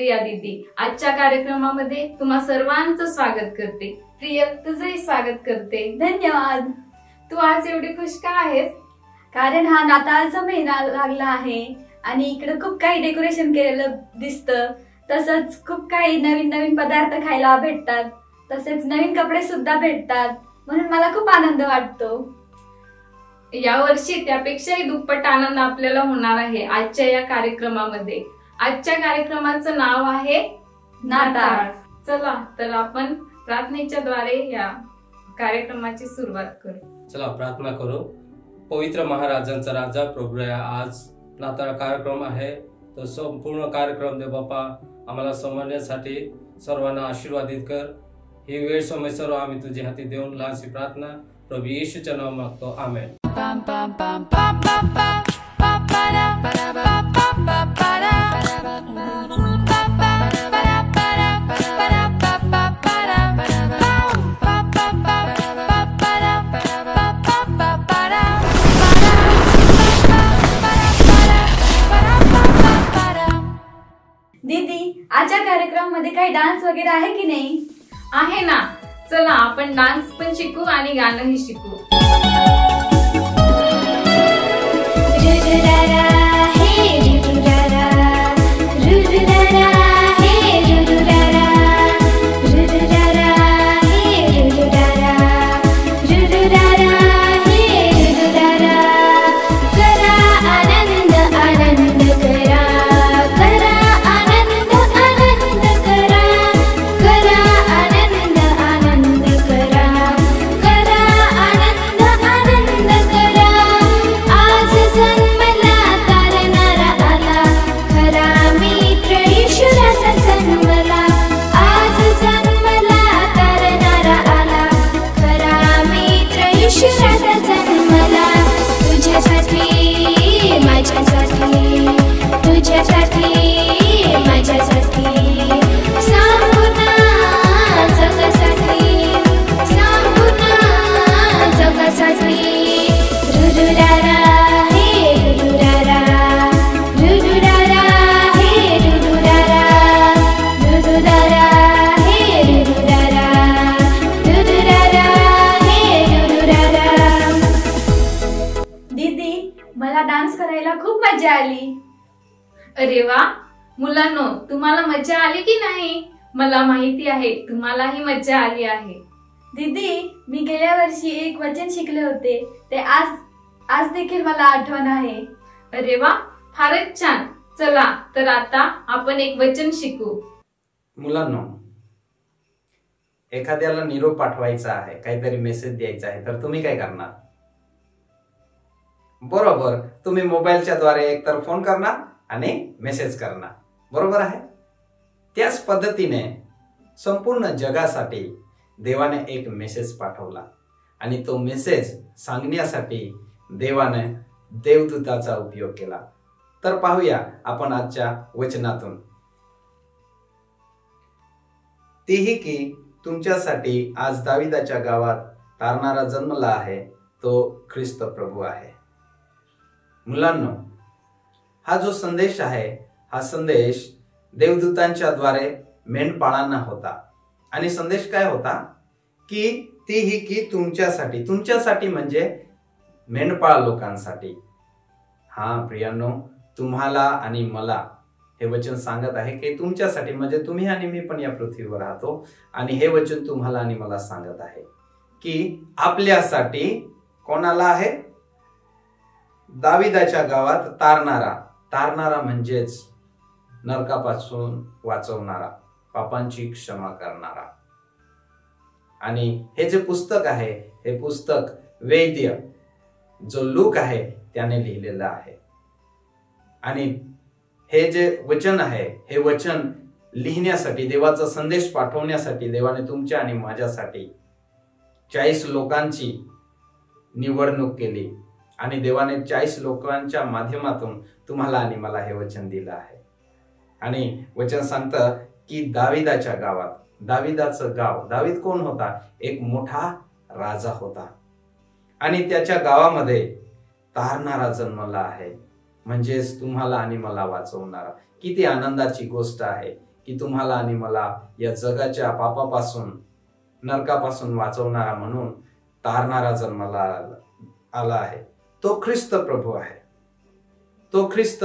प्रिया दीदी आजच्या कार्यक्रमामध्ये तुम्हा सर्वांचं स्वागत करते। प्रिया, तुझंही स्वागत करते। धन्यवाद। तू आज एवढी खुश का आहेस? कारण हा नाताळचा महिना लागला आहे आणि इकडे खूप काही डेकोरेशन केलेलं दिसतं, तसंच खूप काही नवीन नवीन पदार्थ खायला भेटतात, तसेच नवीन कपडे सुद्धा भेटतात, म्हणून मला खूप आनंद वाटतो। या वर्षी त्यापेक्षाही दुप्पट आनंद आपल्याला होणार आहे आजच्या या कार्यक्रमामध्ये। आजच्या कार्यक्रमाचं नाव आहे नाताळ। चला तर आपण प्रार्थनेच्या द्वारे या कार्यक्रमाची सुरुवात करू। चला प्रार्थना करू। पवित्र महाराजांचा राजा प्रभू, आज नाताळ कार्यक्रम आहे, तो संपूर्ण कार्यक्रम दे बाप्पा आम्हाला समजण्यासाठी सर्वांना आशीर्वादित कर। ही वेळ समय सर्व आम्ही तुझ्या हाती देऊन लहानशी प्रार्थना प्रभू येशूच्या नावात मागतो, आमेन। दीदी, आजच्या कार्यक्रमामध्ये काही डान्स वगैरे आहे की नाही? आहे ना, चला आपण डान्स पण शिकू आणि गाणंही शिकू। मला डान्स करायला खूप मजा आली। अरे वा मुलांनो, तुम्हाला मजा आली की नाही? मला माहिती आहे तुम्हालाही मजा आली आहे। दीदी, मी गेल्या वर्षी एक वचन शिकले होते, ते आज देखील मला आठवण आहे। अरे वा, फारच छान। चला तर आता आपण एक वचन शिकू। मुलांनो, एखाद्याला निरोप पाठवायचा आहे, काहीतरी मेसेज द्यायचा आहे, तर तुम्ही काय करणार? बरोबर, तुम्ही मोबाईलच्या द्वारे एकतर फोन करणार आणि मेसेज करणार, बरोबर आहे? त्याच पद्धतीने संपूर्ण जगासाठी देवाने एक मेसेज पाठवला आणि तो मेसेज सांगण्यासाठी देवाने देवदूताचा उपयोग केला। तर पाहूया आपण आजच्या वचनातून। तेही की तुमच्यासाठी आज दाविदाच्या गावात तारणारा जन्मला आहे, तो ख्रिस्त प्रभू आहे। मुलांनो, हा जो संदेश आहे, हा संदेश देवदूतांच्या द्वारे मेंढपाळांना होता आणि संदेश काय होता की तेही की तुमच्यासाठी म्हणजे मेंढपाळ लोकांसाठी। हा प्रियांनो, तुम्हाला आणि मला हे वचन सांगत आहे की तुमच्यासाठी म्हणजे तुम्ही आणि मी पण या पृथ्वीवर राहतो, आणि हे वचन तुम्हाला आणि मला सांगत आहे की आपल्यासाठी कोणाला आहे? दाविदाच्या गावात तारणारा म्हणजेच नरकापासून वाचवणारा, पापांची क्षमा करणारा। आणि हे जे पुस्तक आहे, हे पुस्तक वैद्य जो लूक आहे त्याने लिहिलेलं आहे। आणि हे जे वचन आहे, हे वचन लिहिण्यासाठी, देवाचा संदेश पाठवण्यासाठी देवाने तुमच्या आणि माझ्यासाठी 40 लोकांची निवडणूक केली आणि देवाने 40 लोकांच्या माध्यमातून तुम्हाला आणि मला हे वचन दिलं आहे। आणि वचन सांगतं की दाविदाच्या गावात, दाविदाचं गाव, दावीद कोण होता? एक मोठा राजा होता आणि त्याच्या गावामध्ये तारणारा जन्मला आहे, म्हणजेच तुम्हाला आणि मला वाचवणारा। किती आनंदाची गोष्ट आहे, की तुम्हाला आणि मला या जगाच्या पापापासून, नरकापासून वाचवणारा म्हणून तारणारा जन्माला आला आहे. तो ख्रिस्त प्रभू आहे. तो ख्रिस्त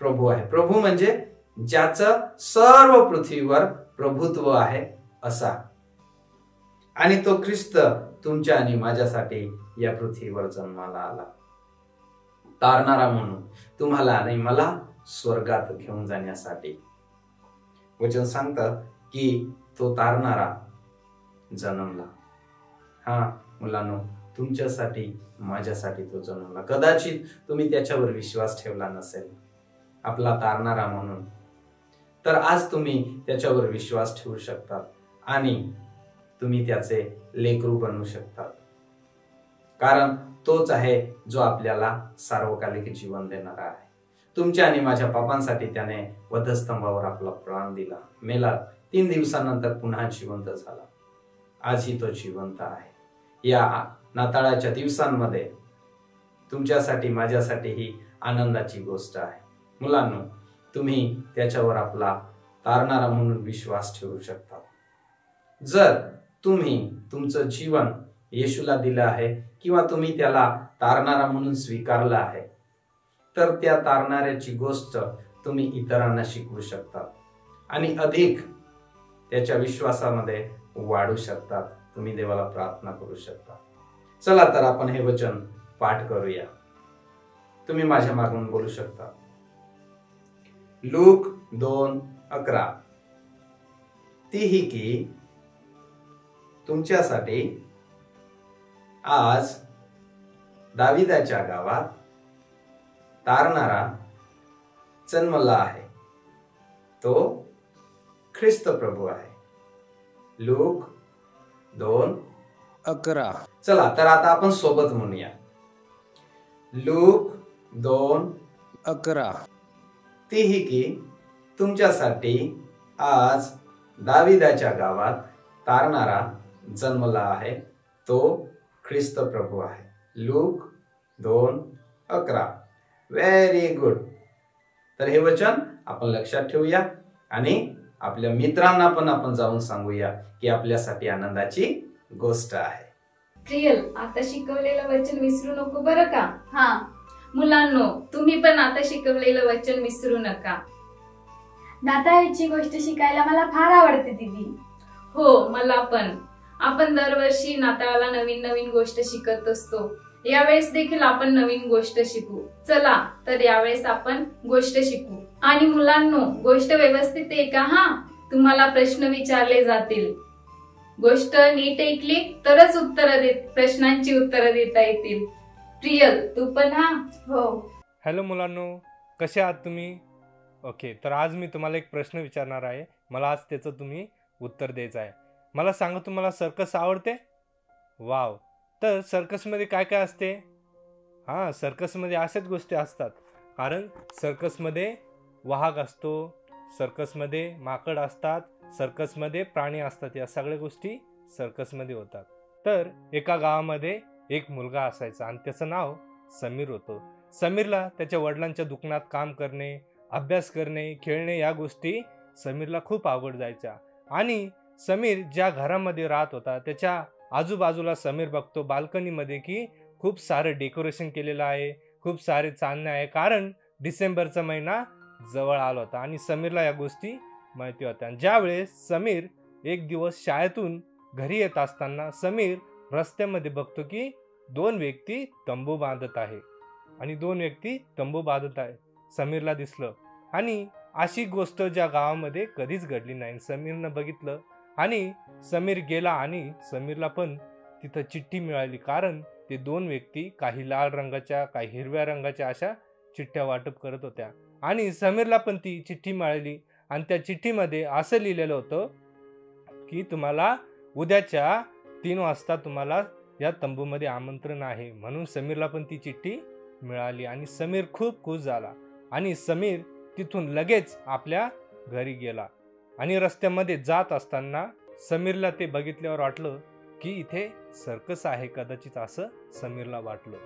प्रभू आहे. प्रभू म्हणजे ज्याचं सर्व पृथ्वीवर प्रभुत्व आहे असा. आणि तो ख्रिस्त तुमच्या आणि माझ्यासाठी या पृथ्वीवर जन्माला आला, तारणारा म्हणून, तुम्हाला आणि मला स्वर्गात घेऊन जाण्यासाठी. वचन सांगतं की तो तारणारा जन्मला. हा मुलांनो, तुमच्यासाठी, माझ्यासाठी तो जन्मला. कदाचित तुम्ही त्याच्यावर विश्वास ठेवला नसेल आपला तारणारा म्हणून, तर आज तुम्ही त्याच्यावर विश्वास ठेवू शकतात आणि तुम्ही त्याचे लेकरू बनू शकतात. कारण तोच आहे जो आपल्याला सार्वकालिक जीवन देणारा आहे. तुमच्या आणि माझ्या पापांसाठी त्याने वधस्तंभावर आपला प्राण दिला, मेला, 3 दिवसानंतर पुन्हा जिवंत झाला. आजही तो जिवंत आहे. या नाताळाच्या दिवसांमध्ये तुमच्यासाठी, माझ्यासाठी ही आनंदाची गोष्ट आहे. मुलांनो, तुम्ही त्याच्यावर आपला तारणारा म्हणून विश्वास ठेवू शकता. जर तुम्ही तुमचं जीवन येशूला दिलं आहे किंवा तुम्ही त्याला तारणारा म्हणून स्वीकारलं आहे, तर त्या तारणाऱ्याची गोष्ट तुम्ही इतरांना शिकवू शकता आणि अधिक त्याच्या विश्वासामध्ये वाढू शकतात. तुम्ही देवाला प्रार्थना करू शकता. चला तर आपण हे वचन पाठ करूया. तुम्ही माझ्या मागून बोलू शकता. लूक 2:11. तीही की तुमच्यासाठी आज दाविदाच्या गावात तारणारा जन्मला आहे. तो ख्रिस्त प्रभू आहे. लूक 2:11. चला तर आता आपण सोबत म्हणूया. लूक 2:11. तीही की तुमच्यासाठी आज दाविदाच्या गावात तारणारा जन्मला आहे. तो ख्रिस्त प्रभू आहे. लूक 2:11. Very good. तर हे वचन आपण लक्षात ठेवूया आणि आपल्या मित्रांना पण आपण जाऊन सांगूया की आपल्यासाठी आनंदाची गोष्ट आहे. प्रियल, आता शिकवलेलं वचन विसरू नको बरं का? हा मुलांनो, तुम्ही पण आता शिकवलेलं वचन विसरू नका. नाताळची गोष्ट शिकायला मला फार आवडते दीदी. हो, मला पण. आपण दरवर्षी नाताळाला नवीन नवीन गोष्ट शिकत असतो. यावेळेस देखील आपण नवीन गोष्ट शिकू. चला तर यावेळेस आपण गोष्ट शिकू. आणि मुलांनो, गोष्ट व्यवस्थित आहे का? हा, तुम्हाला प्रश्न विचारले जातील. गोष्ट नीट ऐकली तरच प्रश्नांची उत्तरं देता येतील. प्रियल, तू पण? हा. हो. हॅलो मुलांनो, कसे आहात तुम्ही? ओके, तर आज मी तुम्हाला एक प्रश्न विचारणार आहे. मला आज त्याचं तुम्ही उत्तर द्यायचं आहे. मला सांगा, तुम्हाला सर्कस आवडते? वाव. तर सर्कसमध्ये काय काय असते? हां, सर्कसमध्ये अशाच गोष्टी असतात. कारण सर्कसमध्ये वाहक असतो, सर्कसमध्ये माकड असतात, सर्कसमध्ये प्राणी असतात. या सगळ्या गोष्टी सर्कसमध्ये होतात. तर एका गावामध्ये एक मुलगा असायचा आणि त्याचं नाव समीर होतं. समीरला त्याच्या वडिलांच्या दुकानात काम करणे, अभ्यास करणे, खेळणे या गोष्टी समीरला खूप आवड जायच्या. आणि समीर ज्या घरामध्ये राहत होता त्याच्या आजूबाजूला समीर बघतो बाल्कनीमध्ये की खूप सारं डेकोरेशन केलेलं आहे, खूप सारे चांदणे आहे. कारण डिसेंबरचा महिना जवळ आला होता आणि समीरला या गोष्टी माहिती होत्या. ज्यावेळेस समीर एक दिवस शाळेतून घरी येत असताना समीर रस्त्यामध्ये बघतो की 2 व्यक्ती तंबू बांधत आहे आणि 2 व्यक्ती तंबू बांधत आहे. समीरला दिसलं आणि अशी गोष्ट ज्या गावामध्ये कधीच घडली नाही. समीरनं बघितलं आणि समीर गेला आणि समीरला पण तिथं चिठ्ठी मिळाली. कारण ते 2 व्यक्ती काही लाल रंगाच्या, काही हिरव्या रंगाच्या अशा चिठ्ठ्या वाटप करत होत्या. आणि समीरला पण ती चिठ्ठी मिळाली आणि त्या चिठ्ठीमध्ये असं लिहिलेलं होतं की तुम्हाला उद्याच्या 3 वाजता तुम्हाला या तंबूमध्ये आमंत्रण आहे. म्हणून समीरला पण ती चिठ्ठी मिळाली आणि समीर खूप खुश झाला आणि समीर तिथून लगेच आपल्या घरी गेला. आणि रस्त्यामध्ये जात असताना समीरला ते बघितल्यावर वाटलं की इथे सर्कस आहे कदाचित, असं समीरला वाटलं.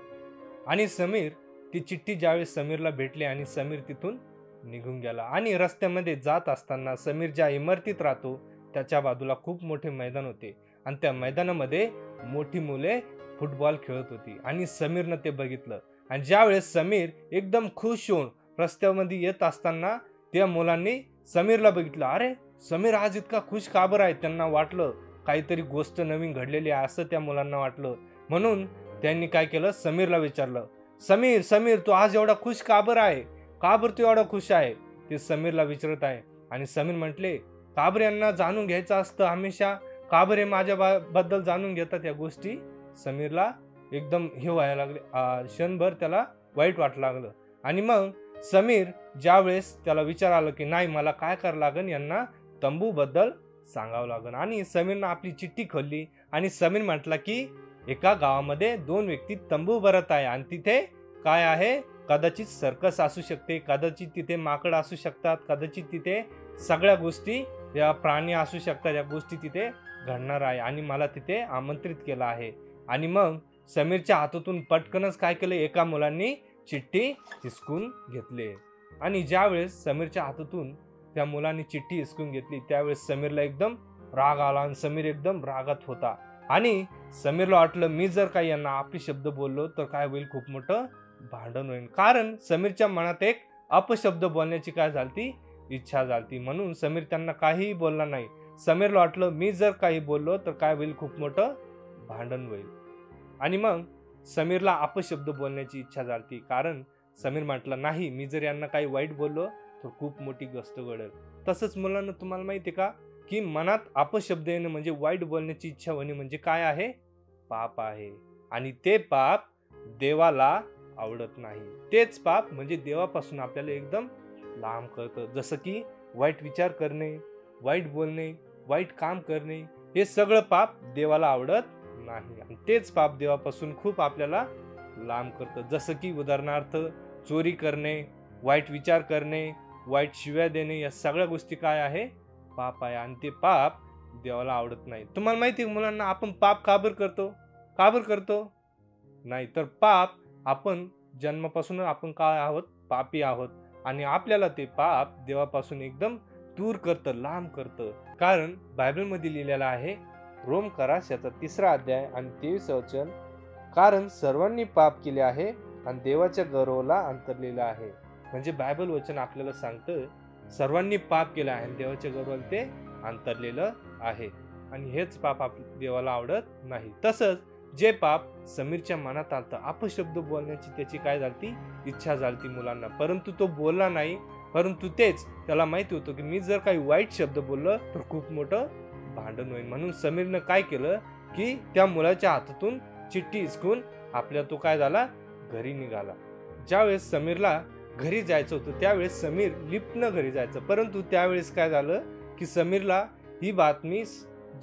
आणि समीर ती चिठ्ठी ज्यावेळेस समीरला भेटली आणि समीर तिथून निघून गेला. आणि रस्त्यामध्ये जात असताना समीर ज्या इमारतीत राहतो त्याच्या बाजूला खूप मोठे मैदान होते आणि त्या मैदानामध्ये मोठी मुले फुटबॉल खेळत होती आणि समीरनं ते बघितलं. आणि ज्यावेळेस समीर एकदम खुश होऊन रस्त्यामध्ये येत असताना त्या मुलांनी समीरला बघितलं. अरे समीर आज इतका खुश का बरं आहे? त्यांना वाटलं काहीतरी गोष्ट नवीन घडलेली आहे असं त्या मुलांना वाटलं. म्हणून त्यांनी काय केलं, समीरला विचारलं, समीर समीर तू आज एवढा खुश का बरं आहे? का बरं तू एवढा खुश आहे? ते समीरला विचारत आहे. आणि समीर म्हटले, का बरं यांना जाणून घ्यायचं असतं हमेशा, का बरं माझ्या बद्दल जाणून घेतात या गोष्टी? समीरला एकदम हे व्हायला लागले, क्षणभर त्याला वाईट वाटलं लागलं. आणि मग समीर ज्यावेळेस त्याला विचार आलं की नाही मला काय करावं लागेल, यांना तंबू बद्दल सांगावं लागेल. आणि समीरनं आपली चिठ्ठी खोलली आणि समीर म्हटला की एका गावामध्ये 2 व्यक्ती तंबू भरत आहे आणि तिथे काय आहे, कदाचित सर्कस असू शकते, कदाचित तिथे माकड असू शकतात, कदाचित तिथे सगळ्या गोष्टी या प्राणी असू शकतात, या गोष्टी तिथे घडणार आहे आणि मला तिथे आमंत्रित केलं आहे. आणि मग समीरच्या हातातून पटकनच काय केलं, एका मुलांनी चिठ्ठी हिसकून घेतली. आणि ज्यावेळेस समीरच्या हातातून त्या मुलांनी चिठ्ठी हिसकून घेतली त्यावेळेस समीरला एकदम राग आला आणि समीर एकदम रागात होता. आणि समीरला वाटलं मी जर काही यांना अपशब्द बोललो तर काय होईल, खूप मोठं भांडण होईल. कारण समीरच्या मनात एक अपशब्द बोलण्याची काय झालती, इच्छा झालती. म्हणून समीर त्यांना काहीही बोलला नाही. समीरला वाटलं मी जर काही बोललो तर काय होईल, खूप मोठं भांडण होईल. आणि मग समीरला अपशब्द बोलण्याची इच्छा झालती. कारण समीर म्हटलं नाही मी जर यांना काही वाईट बोललो तर खूप मोठी गोष्ट घडेल. तसंच मुलांना तुम्हाला माहिती आहे का की मनात अपशब्द येणं म्हणजे वाईट बोलण्याची इच्छा होणे म्हणजे काय आहे, पाप आहे. आणि ते पाप देवाला आवडत नाही. तेच पाप म्हणजे देवापासून आपल्याला एकदम लांब करतं. जसं की वाईट विचार करणे, वाईट बोलणे, वाईट काम करणे, हे सगळं पाप देवाला आवडत नाही आणि तेच पाप देवापासून खूप आपल्याला लांब करतं. जसं की उदाहरणार्थ चोरी करणे, वाईट विचार करणे, वाईट शिव्या देणे, या सगळ्या गोष्टी काय आहे, पाप आहे आणि ते पाप देवाला आवडत नाही. तुम्हाला माहिती आहे मुलांना आपण पाप का बरं करतो? का बरं करतो? नाही तर पाप आपण जन्मापासून आपण काय आहोत, पापी आहोत आणि आपल्याला ते पाप देवापासून एकदम दूर करतं, लांब करतं. कारण बायबलमध्ये लिहिलेलं आहे रोम कराशाचा 3रा अध्याय आणि 23 वचन, कारण सर्वांनी पाप केले आहे आणि देवाच्या गौरवाला अंतरलेलं आहे. म्हणजे बायबल वचन आपल्याला सांगतं सर्वांनी पाप केलं आहे आणि देवाच्या गौरवाला ते अंतरलेलं आहे आणि हेच पाप देवाला आवडत नाही. तसंच जे पाप समीरच्या मनात आलतं, अपशब्द बोलण्याची त्याची काय झालती, इच्छा झालती मुलांना, परंतु तो बोलला नाही. परंतु तेच त्याला माहिती होतं की मी जर काही वाईट शब्द बोललो तर खूप मोठं भांडण होईल. म्हणून समीरनं काय केलं की त्या मुलाच्या हातातून चिठ्ठी हिसकून आपल्या तो काय झाला, घरी निघाला. ज्यावेळेस समीरला घरी जायचं होतं त्यावेळेस समीर लिफ्टनं घरी जायचं, परंतु त्यावेळेस काय झालं की समीरला ही बातमी,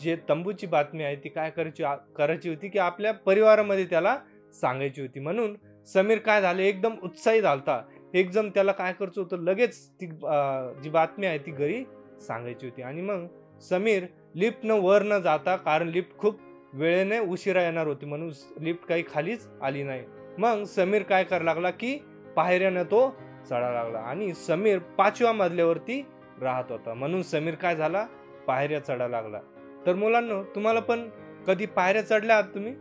जे तंबूची बातमी आहे ती काय करायची होती की आपल्या परिवारामध्ये त्याला सांगायची होती. म्हणून समीर काय झालं, एकदम उत्साही झालता, एकदम त्याला काय करायचं होतं, लगेच ती जी बातमी आहे ती घरी सांगायची होती. आणि मग समीर लिफ्टनं वर न जाता, कारण लिफ्ट खूप वेळेने उशिरा येणार होती म्हणून लिफ्ट काही खालीच आली नाही, मग समीर काय करायला लागला की पायऱ्यानं तो चढा लागला. आणि समीर 5व्या मजल्यावरती राहत होता म्हणून समीर काय झाला, पायऱ्या चढा लागला. तर मुलांनो तुम्हाला पण कधी पायऱ्या चढल्या आहात, तुम्ही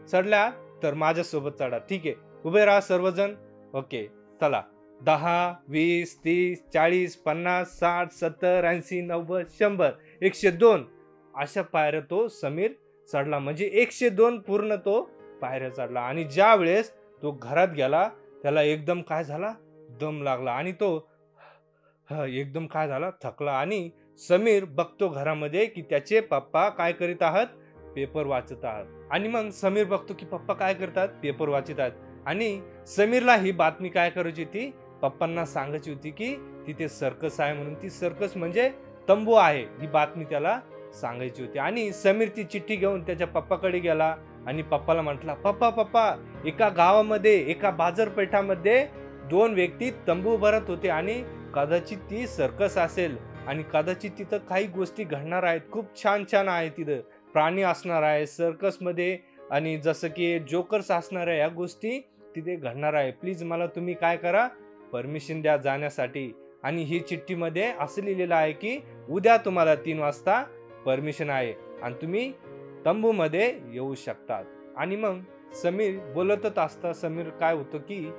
चढल्या आहात तर माझ्यासोबत चढा. ठीक आहे, उभे राहा सर्वजण. ओके चला, 10, 20, 30, 40, 50, 60, 70, 80, 90, 100, 102 अशा पायऱ्या तो समीर चढला. म्हणजे 102 पूर्ण तो पायऱ्या चढला. आणि ज्या वेळेस तो घरात गेला त्याला एकदम काय झाला, दम लागला आणि तो एकदम काय झाला, थकला. आणि समीर बघतो घरामध्ये की त्याचे पप्पा काय करीत आहात, पेपर वाचत आहात. आणि मग समीर बघतो की पप्पा काय करतात, पेपर वाचत आहेत. आणि समीरला ही बातमी काय करायची होती, पप्पांना सांगायची होती की तिथे सर्कस आहे म्हणून. ती सर्कस म्हणजे तंबू आहे, ही बातमी त्याला सांगायची होती. आणि समीर ती चिठ्ठी घेऊन त्याच्या पप्पाकडे गेला आणि पप्पाला म्हटला, पप्पा पप्पा एका गावामध्ये, एका बाजारपेठामध्ये 2 व्यक्ती तंबू भरत होते आणि कदाचित ती सर्कस असेल आणि कदाचित तिथं काही गोष्टी घडणार आहेत, खूप छान छान आहे, तिथं प्राणी असणार आहे सर्कसमध्ये आणि जसं की जोकर्स असणार आहे, या गोष्टी तिथे घडणार आहे. प्लीज मला तुम्ही काय करा, परमिशन द्या जाण्यासाठी. आणि ही चिठ्ठीमध्ये असं लिहिलेलं आहे की उद्या तुम्हाला 3 वाजता परमिशन आहे आणि तुम्ही तंबूमध्ये येऊ शकतात. आणि मग समीर बोलतच असता समीर काय होतं की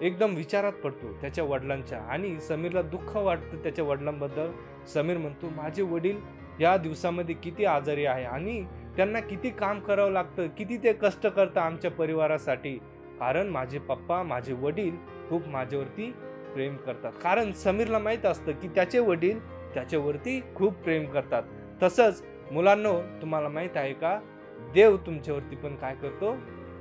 एकदम विचारात पडतो त्याच्या वडिलांच्या, आणि समीरला दुःख वाटतं त्याच्या वडिलांबद्दल. समीर म्हणतो माझे वडील या दिवसामध्ये किती आजारी आहे आणि त्यांना किती काम करावं लागतं, किती ते कष्ट करतात आमच्या परिवारासाठी, कारण माझे पप्पा माझे वडील खूप माझ्यावरती प्रेम करतात. कारण समीरला माहित असतं की त्याचे वडील त्याच्यावरती खूप प्रेम करतात. तसंच मुलांनो, तुम्हाला माहित आहे का, देव तुमच्यावरती पण काय करतो,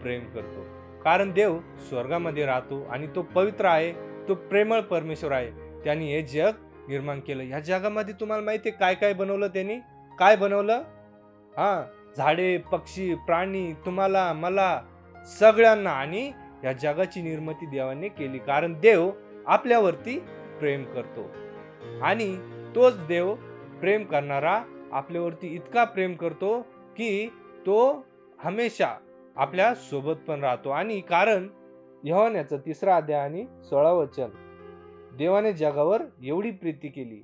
प्रेम करतो. कारण देव स्वर्गामध्ये राहतो आणि तो पवित्र आहे, तो प्रेमळ परमेश्वर आहे. त्याने हे जग निर्माण केलं. या जगामध्ये तुम्हाला माहिती आहे काय काय बनवलं त्यांनी, काय बनवलं? झाडे, पक्षी, प्राणी, तुम्हाला मला सगळ्यांना, आणि या जगाची निर्मिती देवाने केली. कारण देव आपल्यावरती प्रेम करतो आणि तोच देव प्रेम करणारा आपल्यावरती इतका प्रेम करतो की तो हमेशा आपल्या सोबत पण राहतो. आणि कारण योहानाचा 3 अध्याय आणि 16 वचन, देवाने जगावर एवढी प्रीती केली,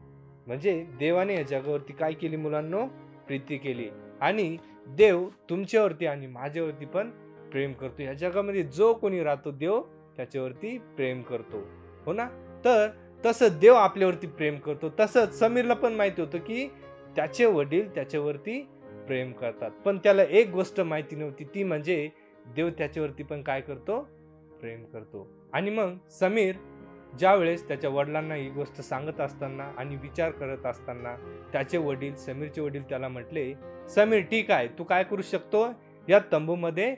म्हणजे देवाने या जगावरती काय केली मुलांनो, प्रीती केली. आणि देव तुमच्यावरती आणि माझ्यावरती पण प्रेम करतो. या जगामध्ये जो कोणी राहतो देव त्याच्यावरती प्रेम करतो, हो ना. तर तसं देव आपल्यावरती प्रेम करतो. तसंच समीरला पण माहिती होतं की त्याचे वडील त्याच्यावरती प्रेम करतात, पण त्याला एक गोष्ट माहिती नव्हती, ती म्हणजे देव त्याच्यावरती पण काय करतो, प्रेम करतो. आणि मग समीर ज्या वेळेस त्याच्या वडिलांना ही गोष्ट सांगत असताना आणि विचार करत असताना त्याचे वडील, समीरचे वडील त्याला म्हटले, समीर ठीक आहे, तू काय करू शकतो, या तंबूमध्ये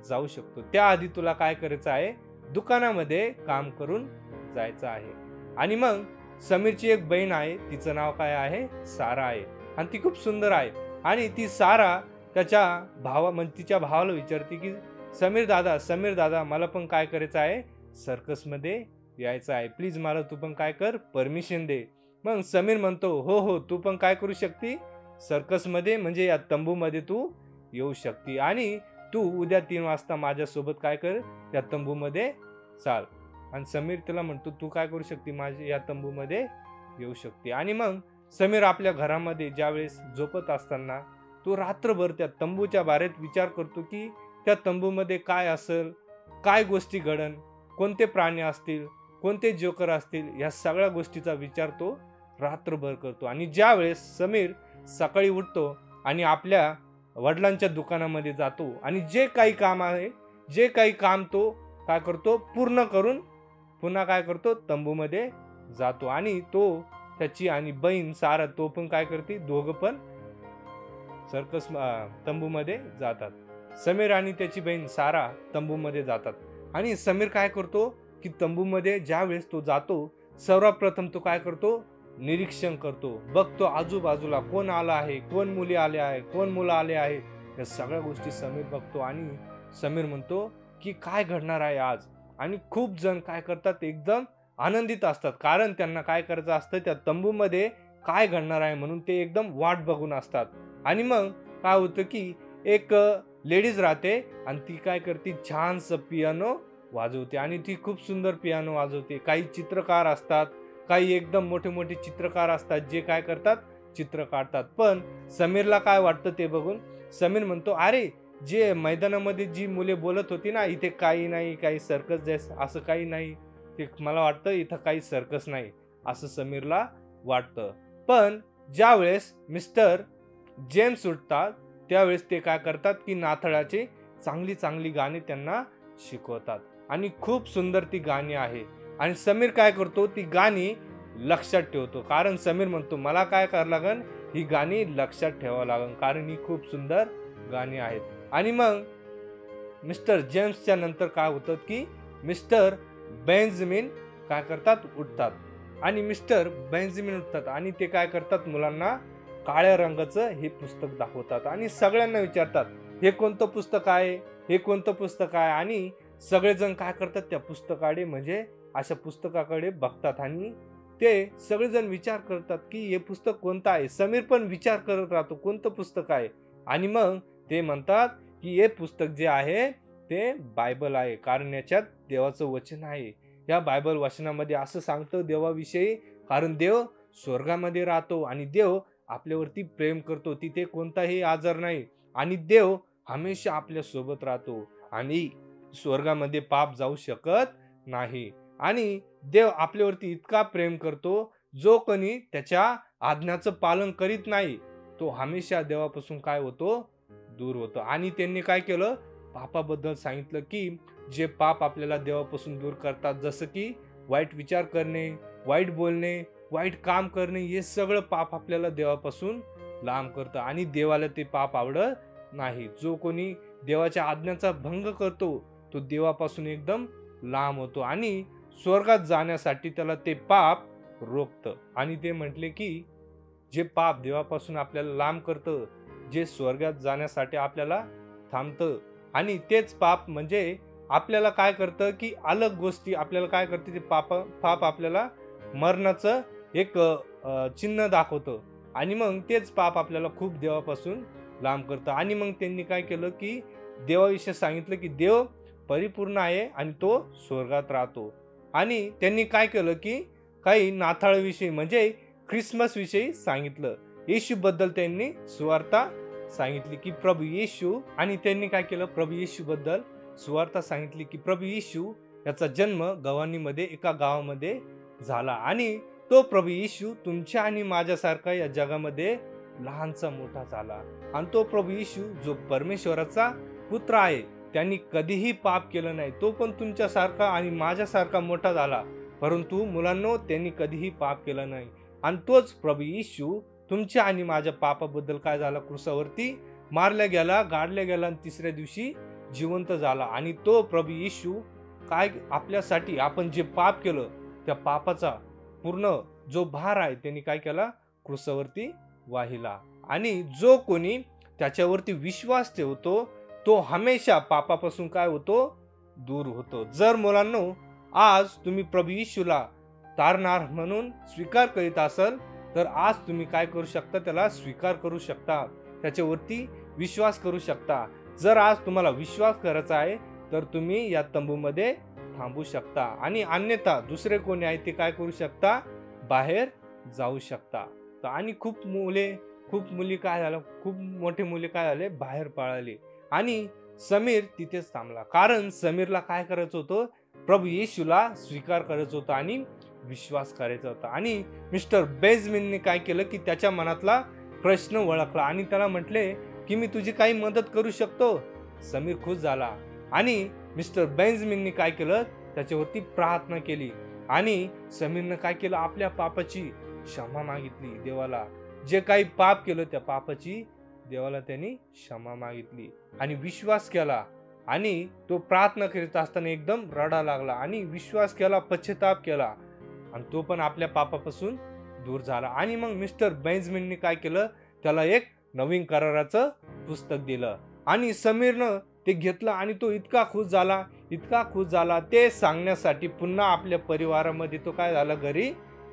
जाऊ शकतो. त्याआधी तुला काय करायचं आहे, दुकानामध्ये काम करून जायचं आहे. आणि मग समीरची एक बहीण आहे, तिचं नाव काय आहे, सारा आहे, आणि ती खूप सुंदर आहे. आणि ती सारा त्याच्या तिच्या भावाला विचारते की समीर दादा मला पण काय करायचं आहे, सर्कसमध्ये यायचं आहे, प्लीज मला तू पण काय कर, परमिशन दे. मग समीर म्हणतो हो तू पण काय करू शकते, सर्कसमध्ये म्हणजे या तंबूमध्ये तू येऊ शकते, आणि तू उद्या 3 वाजता माझ्यासोबत काय कर, या तंबूमध्ये चाल. आणि समीर तिला म्हणतो तू काय करू शकते, माझ्या या तंबूमध्ये येऊ शकते. आणि मग समीर आपल्या घरामध्ये ज्यावेळेस झोपत असताना तो रात्रभर त्या तंबूच्या बारेत विचार करतो की त्या तंबूमध्ये काय असेल, काय गोष्टी घडन, कोणते प्राणी असतील, कोणते जोकर असतील, या सगळ्या गोष्टीचा विचार तो रात्रभर करतो. आणि ज्यावेळेस समीर सकाळी उठतो आणि आपल्या वडिलांच्या दुकानामध्ये जातो आणि जे काही काम आहे, जे काही काम तो काय करतो, पूर्ण करून पुन्हा काय करतो, तंबूमध्ये जातो. आणि तो त्याची आणि बहीण सारा तो पण काय करते, दोघं पण सर्कस तंबूमध्ये जातात. समीर आणि त्याची बहीण सारा तंबूमध्ये जातात. आणि समीर काय करतो की तंबूमध्ये ज्या वेळेस तो जातो, सर्वप्रथम तो काय करतो, निरीक्षण करतो, बघतो आजूबाजूला कोण आला आहे, कोण मुली आले आहे, कोण मुलं आले आहे, या सगळ्या गोष्टी समीर बघतो. आणि समीर म्हणतो की काय घडणार आहे आज. आणि खूप जण काय करतात, एकदम आनंदित असतात, कारण त्यांना काय करायचं असतं, त्या तंबूमध्ये काय घडणार आहे म्हणून ते एकदम वाट बघून असतात. आणि मग काय होतं की एक लेडीज राहते आणि ती काय करते, छानसं पियानो वाजवते, आणि ती खूप सुंदर पियानो वाजवते. काही चित्रकार असतात, काही एकदम मोठे मोठे चित्रकार असतात, जे काय करतात, चित्र काढतात. पण समीरला काय वाटतं ते बघून समीर म्हणतो, अरे जे मैदानामध्ये जी मुले बोलत होती ना, इथे काही नाही, काही सर्कस जैस असं काही नाही, ते मला वाटतं इथं काही सर्कस नाही, असं समीरला वाटतं. पण ज्या वेळेस मिस्टर जेम्स उठतात त्यावेळेस ते काय करतात की नाताळाची चांगली चांगली गाणी त्यांना शिकवतात, आणि खूप सुंदर ती गाणी आहे. आणि समीर काय करतो, ती गाणी लक्षात ठेवतो, कारण समीर म्हणतो मला काय करावं लागेल, ही गाणी लक्षात ठेवावं लागेल, कारण ही खूप सुंदर गाणी आहेत. आणि मग मिस्टर जेम्सच्या नंतर काय होतं की मिस्टर बेंजामिन काय करतात, उठतात. आणि मिस्टर बेंजामिन उठतात आणि ते काय करतात, मुलांना काळ्या रंगाचं हे पुस्तक दाखवतात आणि सगळ्यांना विचारतात हे कोणतं पुस्तक आहे, हे कोणतं पुस्तक आहे. आणि सगळेजण काय करतात, त्या पुस्तकाकडे म्हणजे अशा पुस्तकाकडे बघतात आणि ते सगळेजण विचार करतात की हे पुस्तक कोणतं आहे. समीर पण विचार करत राहतो कोणतं पुस्तक आहे. आणि मग ते म्हणतात की हे पुस्तक जे आहे ते बायबल आहे, कारण याच्यात देवाचं वचन आहे. या बायबल वचनामध्ये असं सांगतं देवाविषयी कारण देव स्वर्गामध्ये राहतो आणि देव आपल्यावरती प्रेम करतो, तिथे कोणताही आजार नाही आणि देव हमेशा आपल्या सोबत राहतो आणि स्वर्गामध्ये पाप जाऊ शकत नाही. आणि देव आपल्यावरती इतका प्रेम करतो, जो कोणी त्याच्या आज्ञाचं पालन करीत नाही तो हमेशा देवापासून काय होतो, दूर होतो. आणि त्यांनी काय केलं, पापाबद्दल सांगितलं की जे पाप आपल्याला देवापासून दूर करतात, जसं की वाईट विचार करणे, वाईट बोलणे, वाईट काम करणे, हे सगळं पाप आपल्याला देवापासून लांब करतं आणि देवाला ते पाप आवडत नाही. जो कोणी देवाच्या आज्ञाचा भंग करतो तो देवापासून एकदम लांब होतो आणि स्वर्गात जाण्यासाठी त्याला ते पाप रोखतं. आणि ते म्हटले की जे पाप देवापासून आपल्याला लांब करतं, जे स्वर्गात जाण्यासाठी आपल्याला थांबतं, आणि तेच पाप म्हणजे आपल्याला काय करतं की अलग गोष्टी आपल्याला काय करते, ते पाप आपल्याला मरणाचं एक चिन्ह दाखवतं आणि मग तेच पाप आपल्याला खूप देवापासून लांब करतं. आणि मग त्यांनी काय केलं की देवाविषयी सांगितलं की देव परिपूर्ण आहे आणि तो स्वर्गात राहतो. आणि त्यांनी काय केलं की काही नाताळविषयी म्हणजे ख्रिसमस विषयी सांगितलं, येशूबद्दल त्यांनी सुवार्ता सांगितली की प्रभू येशू, आणि त्यांनी काय केलं, प्रभू येशू बद्दल सुवार्ता सांगितली की प्रभू येशू याचा जन्म गव्हाणीमध्ये एका गावामध्ये झाला आणि तो प्रभू येशू तुमच्या आणि माझ्यासारखा या जगामध्ये लहानचा मोठा झाला. आणि तो प्रभू येशू जो परमेश्वराचा पुत्र आहे, त्यांनी कधीही पाप केलं नाही, तो पण तुमच्यासारखा आणि माझ्यासारखा मोठा झाला, परंतु मुलांनो त्यांनी कधीही पाप केलं नाही. आणि तोच प्रभू येशू तुमच्या आणि माझ्या पापाबद्दल काय झाला, क्रूसावरती मारला गेला, गाडला गेला आणि तिसऱ्या दिवशी जिवंत झाला. आणि तो प्रभू येशू काय आपल्यासाठी आपण जे पाप केलं त्या पापाचा पूर्ण जो भार आहे त्यांनी काय केला, क्रूसावरती वाहिला. आणि जो कोणी त्याच्यावरती विश्वास ठेवतो तो हमेशा पापापासून काय होतो, दूर होतो. जर मुलांनो आज तुम्ही प्रभू येशूला तारणार म्हणून स्वीकार करीत असाल तर आज तुम्ही काय करू शकता, त्याला स्वीकार करू शकता, त्याच्यावरती विश्वास करू शकता. जर आज तुम्हाला विश्वास करायचा आहे तर तुम्ही या तंबूमध्ये थांबू शकता आणि अन्यथा दुसरे कोणी आहे ते काय करू शकता, बाहेर जाऊ शकता. आणि खूप मुली काय झालं, खूप मोठे मुले काय झाले, बाहेर पळाले. आणि समीर तिथेच थांबला, कारण समीरला काय करायचं होतं, प्रभू येशूला स्वीकार करायचं होतं आणि विश्वास करायचा होता. आणि मिस्टर बेंजामिनने काय केलं की त्याच्या मनातला प्रश्न ओळखला आणि त्याला म्हटले की मी तुझी काही मदत करू शकतो. समीर खुश झाला आणि मिस्टर बेंजामिनने काय केलं, त्याच्यावरती प्रार्थना केली आणि समीरनं काय केलं, आपल्या पापाची क्षमा मागितली देवाला. जे काही पाप केलं त्या पापाची देवाला त्यांनी क्षमा मागितली आणि विश्वास केला. आणि तो प्रार्थना करीत असताना एकदम रडा लागला आणि विश्वास केला, पश्चाताप केला आणि तो पण आपल्या पापापासून दूर झाला. आणि मग मिस्टर बेंजामिनने काय केलं, त्याला एक नवीन कराराचं पुस्तक दिलं आणि समीरनं ते घेतलं आणि तो इतका खुश झाला ते सांगण्यासाठी पुन्हा आपल्या परिवारामध्ये तो काय झाला, घरी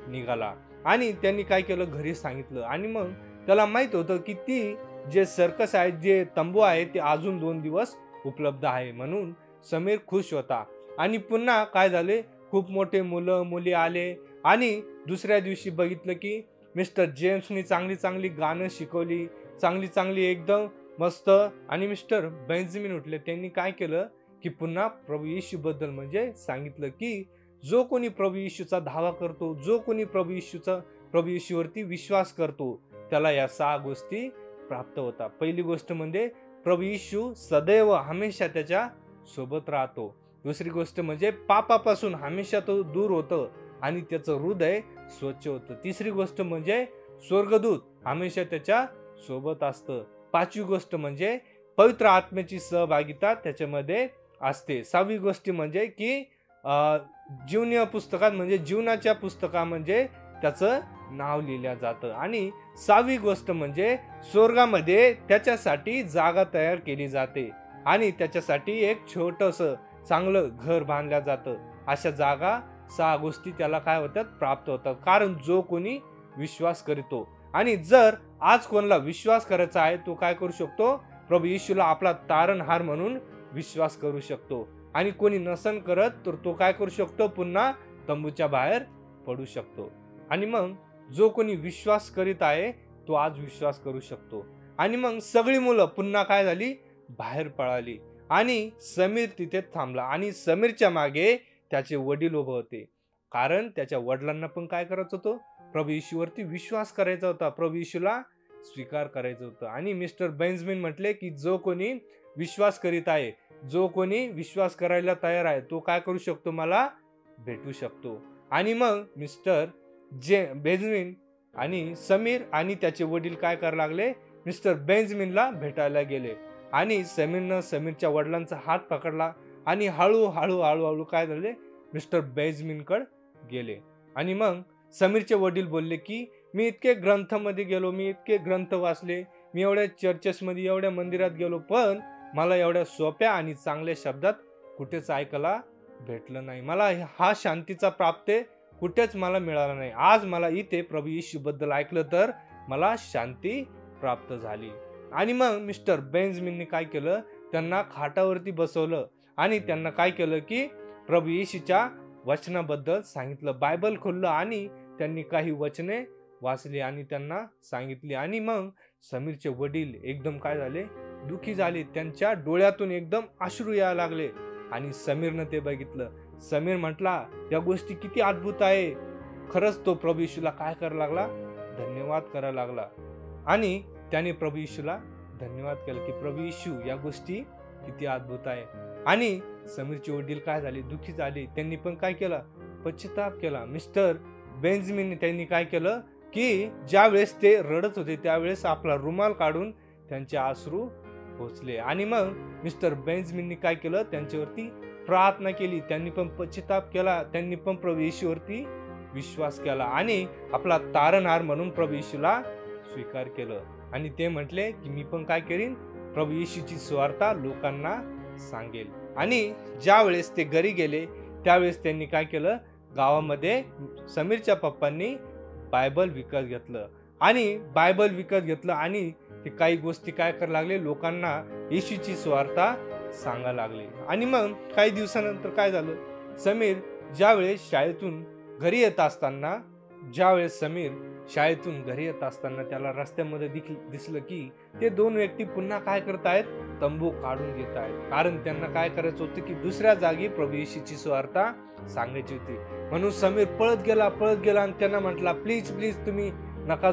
निघाला. आणि त्यांनी काय केलं, घरी सांगितलं. आणि मग त्याला माहित होतं की ती जे सर्कस आहे, जे तंबू आहे ते अजून 2 दिवस उपलब्ध आहे, म्हणून समीर खुश होता. आणि पुन्हा काय झाले, खूप मोठे मुलं मुली आले आणि दुसऱ्या दिवशी बघितलं की मिस्टर जेम्सनी चांगली गाणं शिकवली, चांगली एकदम मस्त. आणि मिस्टर बेंजामिन उठले, त्यांनी काय केलं की पुन्हा प्रभू येशूबद्दल म्हणजे सांगितलं की जो कोणी प्रभू येशूचा धावा करतो, जो कोणी प्रभू येशूवरती विश्वास करतो त्याला या 6 गोष्टी प्राप्त होतात. पहिली गोष्ट म्हणजे प्रभू येशू सदैव हमेशा त्याच्या सोबत राहतो. दुसरी गोष्ट म्हणजे पापापासून हमेशा तो दूर होतो आणि त्याचं हृदय स्वच्छ होतं. तिसरी गोष्ट म्हणजे स्वर्गदूत हमेशा त्याच्या सोबत असतं. 5वी गोष्ट म्हणजे पवित्र आत्म्याची सहभागिता त्याच्यामध्ये असते. 6वी गोष्ट म्हणजे की जीवनीय पुस्तकात म्हणजे जीवनाच्या पुस्तकात म्हणजे त्याचं नाव लिहिलं जातं. आणि 6वी गोष्ट म्हणजे स्वर्गामध्ये त्याच्यासाठी जागा तयार केली जाते आणि त्याच्यासाठी एक छोटंसं चांगलं घर बांधलं जातं. अशा जागा 6 गोष्टी त्याला काय होतात, प्राप्त होतात, कारण जो कोणी विश्वास करतो. आणि जर आज कोणाला विश्वास करायचा आहे तो काय करू शकतो, प्रभू येशूला आपला तारणहार म्हणून विश्वास करू शकतो. आणि कोणी नसन करत तर तो काय करू शकतो, पुन्हा तंबूच्या बाहेर पडू शकतो. आणि मग जो कोणी विश्वास करीत आहे तो आज विश्वास करू शकतो. आणि मग सगळी मुलं पुन्हा काय झाली, बाहेर पळाली आणि समीर तिथे थांबला आणि समीरच्या मागे त्याचे वडील उभे होते. कारण त्याच्या वडिलांना पण काय करायचं होतं, प्रभू येशूवरती विश्वास करायचा होता, प्रभू येशूला स्वीकार करायचं होतं. आणि मिस्टर बेंजामिन म्हटले की जो कोणी विश्वास करीत आहे, जो कोणी विश्वास करायला तयार आहे तो काय करू शकतो, मला भेटू शकतो. आणि मग मिस्टर बेंजामिन आणि समीर आणि त्याचे वडील काय करायला लागले, मिस्टर बेंजामिनला भेटायला गेले आणि समीरनं समीरच्या वडिलांचा हात पकडला आणि हळूहळू हळूहळू काय झाले, मिस्टर बेंजामिनकडे गेले. आणि मग समीरचे वडील बोलले की मी इतके ग्रंथामध्ये गेलो, मी इतके ग्रंथ वाचले, मी एवढ्या चर्चेसमध्ये एवढ्या मंदिरात गेलो, पण मला एवढ्या सोप्या आणि चांगल्या शब्दात कुठेच ऐकायला भेटलं नाही. मला हा शांतीचा प्राप्त कुठेच मला मिळाला नाही. आज मला इथे प्रभू येशू बद्दल ऐकलं तर मला शांती प्राप्त झाली. आणि मग मिस्टर बेंजामिनने काय केलं, त्यांना खाटावरती बसवलं आणि त्यांना काय केलं की प्रभू येशूच्या वचनाबद्दल सांगितलं. बायबल खोललं आणि त्यांनी काही वचने वाचली आणि त्यांना सांगितली. आणि मग समीरचे वडील एकदम काय झाले, दुखी झाले, त्यांच्या डोळ्यातून एकदम अश्रू यायला लागले. आणि समीरनं ते बघितलं. समीर म्हटला या गोष्टी किती अद्भुत आहे. खरंच तो प्रभू येशूला काय करायला लागला, धन्यवाद करायला लागला. आणि त्याने प्रभू येशूला धन्यवाद केलं की प्रभू येशू या गोष्टी किती अद्भुत आहे. आणि समीरचे वडील काय झाले, दुखी झाले, त्यांनी पण काय केलं, पश्चाताप केला. मिस्टर बेंजामिन त्यांनी काय केलं की ज्या वेळेस ते रडत होते त्यावेळेस आपला रुमाल काढून त्यांचे अश्रू पोचले. आणि मग मिस्टर बेंजामिनने काय केलं, त्यांच्यावरती प्रार्थना केली, त्यांनी पण पश्चाताप केला, त्यांनी पण प्रभू येशूवरती विश्वास केला आणि आपला तारणहार म्हणून प्रभू येशूला स्वीकार केलं. आणि ते म्हटले की मी पण काय करीन, प्रभू येशूची सुवार्ता लोकांना सांगेल. आणि ज्या वेळेस ते घरी गेले त्यावेळेस त्यांनी काय केलं, गावामध्ये समीरच्या पप्पांनी बायबल विकत घेतलं आणि बायबल विकत घेतलं आणि ते काही गोष्टी काय करायला लागले, लोकांना येशूची सुवार्ता सांगायला लागले. आणि मग काही दिवसानंतर काय झालं, समीर ज्यावेळेस शाळेतून घरी येत असताना त्याला रस्त्यामध्ये दिसलं की ते दोन व्यक्ती पुन्हा काय करतायत, तंबू काढून घेत आहेत. कारण त्यांना काय करायचं होतं की दुसऱ्या जागी प्रभू येशूची सुवार्ता सांगायची होती. म्हणून समीर पळत गेला आणि त्यांना म्हटला प्लीज तुम्ही नका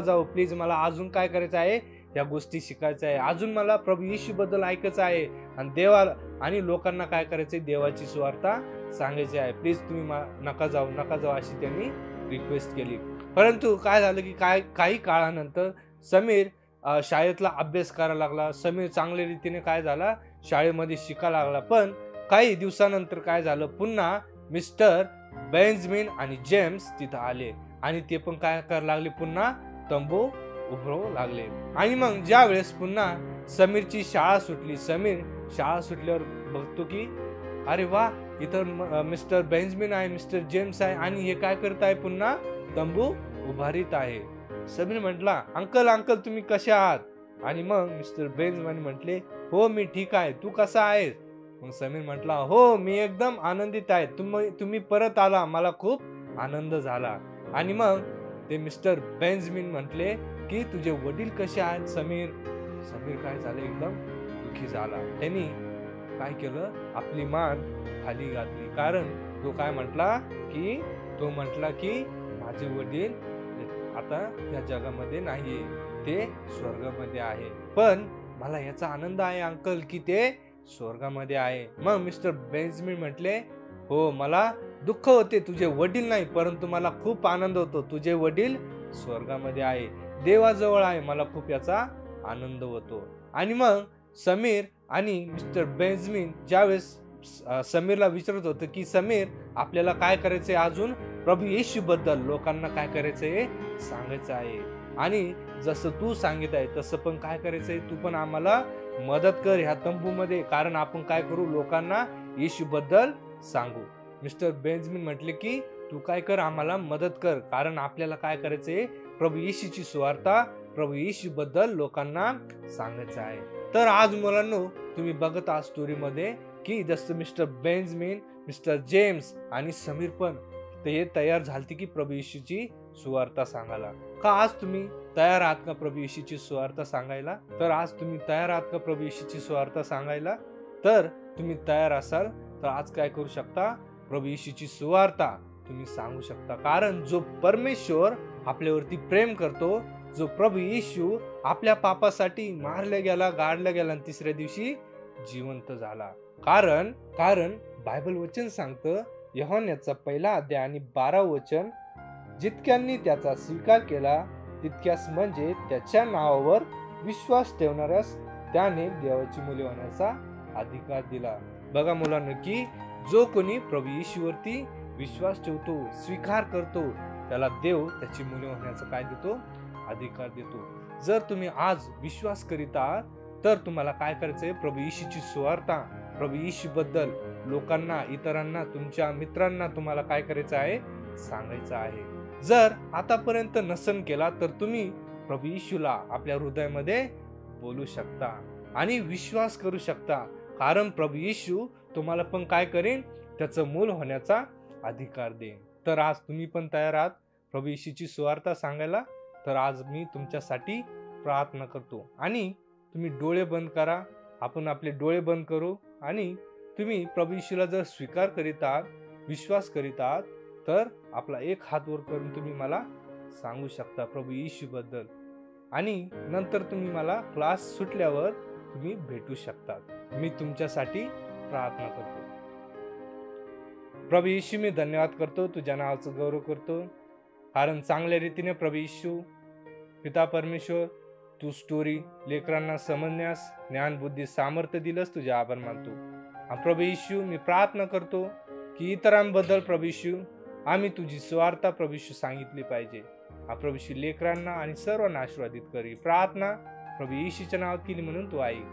जाऊ प्लीज, मला अजून काय करायचं आहे, या गोष्टी शिकायचं आहे, अजून मला प्रभू येशू बद्दल ऐकायचं आहे आणि देवाला आणि लोकांना काय करायचंय, देवाची सुवार्ता सांगायची आहे, प्लीज तुम्ही नका जाऊ अशी त्यांनी रिक्वेस्ट केली. परंतु काय झालं की काही काळानंतर समीर शाळेतला अभ्यास करायला लागला. समीर चांगल्या रीतीने काय झाला, शाळेमध्ये शिकायला लागला. पण काही दिवसानंतर काय झालं, पुन्हा मिस्टर बेंजामिन आणि जेम्स तिथं आले आणि ते पण काय करायला लागले, पुन्हा तंबू उभरवू लागले. आणि मग ज्या वेळेस पुन्हा समीरची शाळा सुटली, समीर शाळा सुटल्यावर बघतो की अरे वा, इथं मिस्टर बेंजामिन आहे, मिस्टर जेम्स आहे आणि हे काय करत आहे, पुन्हा तंबू उभारीत आहे. समीर म्हटला अंकल तुम्ही कसे आहात. आणि मग मिस्टर बेंजामिन म्हटले हो मी ठीक आहे, तू कसा आहेस. मग समीर म्हटला हो मी एकदम आनंदित आहे, तुम्ही परत आला, मला खूप आनंद झाला. आणि मग ते मिस्टर बेंजामिन म्हटले की तुझे वडील कसे आहेत. समीर काय झालं, एकदम दुःखी झाला. त्यांनी काय केलं, आपली मान खाली घातली. कारण तो काय म्हटला की माझे वडील आता या जगामध्ये नाहीये, ते स्वर्गामध्ये आहे. पण मला याचा आनंद आहे अंकल की ते स्वर्गामध्ये आहे. मग मिस्टर बेंजामिन म्हटले हो मला दुःख होते तुझे वडील नाही, परंतु मला खूप आनंद होतो, तुझे वडील स्वर्गामध्ये आहे, देवाजवळ आहे, मला खूप याचा आनंद होतो. आणि मग समीर आणि मिस्टर बेंजामिन ज्यावेळेस समीरला विचारत होतं की समीर आपल्याला काय करायचंय, अजून प्रभू येशू बद्दल लोकांना काय करायचंय सांगायचं आहे आणि जसं तू सांगित आहे तसं पण काय करायचंय, तू पण आम्हाला मदत कर ह्या तंबूमध्ये, कारण आपण काय करू, लोकांना येशू बद्दल सांगू. मिस्टर बेंजामिन म्हटले की तू काय कर, आम्हाला मदत कर, कारण आपल्याला काय करायचंय, प्रभू येशूची सुवार्ता, प्रभू येशू बद्दल लोकांना सांगायचं आहे. तर आज मुलांनो तुम्ही बघत आहात स्टोरीमध्ये की जसं मिस्टर बेंजामिन, मिस्टर जेम्स आणि समीर पण तर हे तयार झालते की प्रभू येशूची सुवार्ता सांगायला. का आज तुम्ही तयार आहात का प्रभू येशूची सुवार्ता सांगायला? तर आज तुम्ही तयार आहात का प्रभू येशूची सुवार्ता सांगायला? तर तुम्ही तयार असाल तर आज काय करू शकता? प्रभू येशूची सुवार्ता तुम्ही सांगू शकता. कारण जो परमेश्वर आपल्यावरती प्रेम करतो, जो प्रभू येशू आपल्या पापासाठी मारला गेला, गाडला गेला आणि तिसऱ्या दिवशी जिवंत झाला. कारण बायबल वचन सांगतं, यूहन्नाचा 1 अध्याय आणि 12 वचन, जितक्यांनी त्याचा स्वीकार केला तितक्यास म्हणजे त्याच्या नावावर विश्वास ठेवणाऱ्यास त्याने देवाची मुले होण्याचा अधिकार दिला. बघा मुलांनो, की जो कोणी प्रभू येशूवरती विश्वास ठेवतो, स्वीकार करतो, त्याला देव त्याची मुले होण्याचा काय देतो? अधिकार देतो. जर तुम्ही आज विश्वास करीत आहात तर तुम्हाला काय करायचंय? प्रभू येशूची सुवार्ता, प्रभू येशू बद्दल लोकांना, इतरांना, तुमच्या मित्रांना तुम्हाला काय करायचं आहे? सांगायचं आहे. जर आतापर्यंत नसन केला तर तुम्ही प्रभू येशूला आपल्या हृदयामध्ये बोलू शकता आणि विश्वास करू शकता. कारण प्रभू येशू तुम्हाला पण काय करेन? त्याचं मूल होण्याचा अधिकार देईन. तर आज तुम्ही पण तयार आहात प्रभू येशूची सुवार्ता सांगायला? तर आज मी तुमच्यासाठी प्रार्थना करतो आणि तुम्ही डोळे बंद करा. आपण आपले डोळे बंद करू आणि तुम्ही प्रभू येशूला जर स्वीकार करीत आहात, विश्वास करीत आहात, तर आपला एक हात वर करून तुम्ही मला सांगू शकता प्रभू येशू बद्दल. आणि नंतर तुम्ही मला क्लास सुटल्यावर तुम्ही भेटू शकतात. मी तुमच्यासाठी प्रार्थना करतो. प्रभू येशू, मी धन्यवाद करतो, तुझ्या नावाचं गौरव करतो. कारण चांगल्या रीतीने प्रभू येशू, पिता परमेश्वर, तू स्टोरी लेकरांना समजण्यास ज्ञान, बुद्धी, सामर्थ्य दिलंस, तुझे आभार मानतो. प्रभू येशू, मी प्रार्थना करतो की इतरांबद्दल प्रभू येशू आम्ही तुझी सुवार्ता प्रभू येशू सांगितली पाहिजे. प्रभू येशू लेकरांना आणि सर्वांना आशीर्वादित करी. प्रार्थना प्रभू येशूच्या नावात केली म्हणून तू ऐक.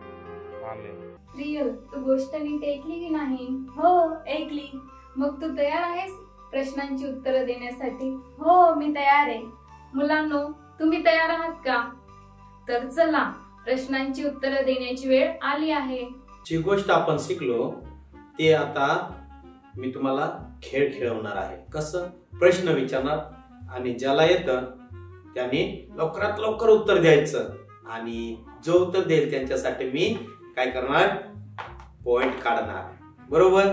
आमेन. प्रियल, तू गोष्ट नीट ऐकली की नाही? हो, ऐकली. मग तू तयार आहेस प्रश्नांची उत्तरं देण्यासाठी? हो, मी तयार आहे. मुलांनो, तुम्ही तयार आहात का? तर चला, प्रश्नांची उत्तरं देण्याची वेळ आली आहे. जी गोष्ट आपण शिकलो ते आता मी तुम्हाला खेळ खेळवणार आहे. कसं? प्रश्न विचारणार आणि ज्याला येतं त्याने लवकरात लवकर उत्तर द्यायचं आणि जो उत्तर देईल त्यांच्यासाठी मी काय करणार? पॉइंट काढणार. बरोबर?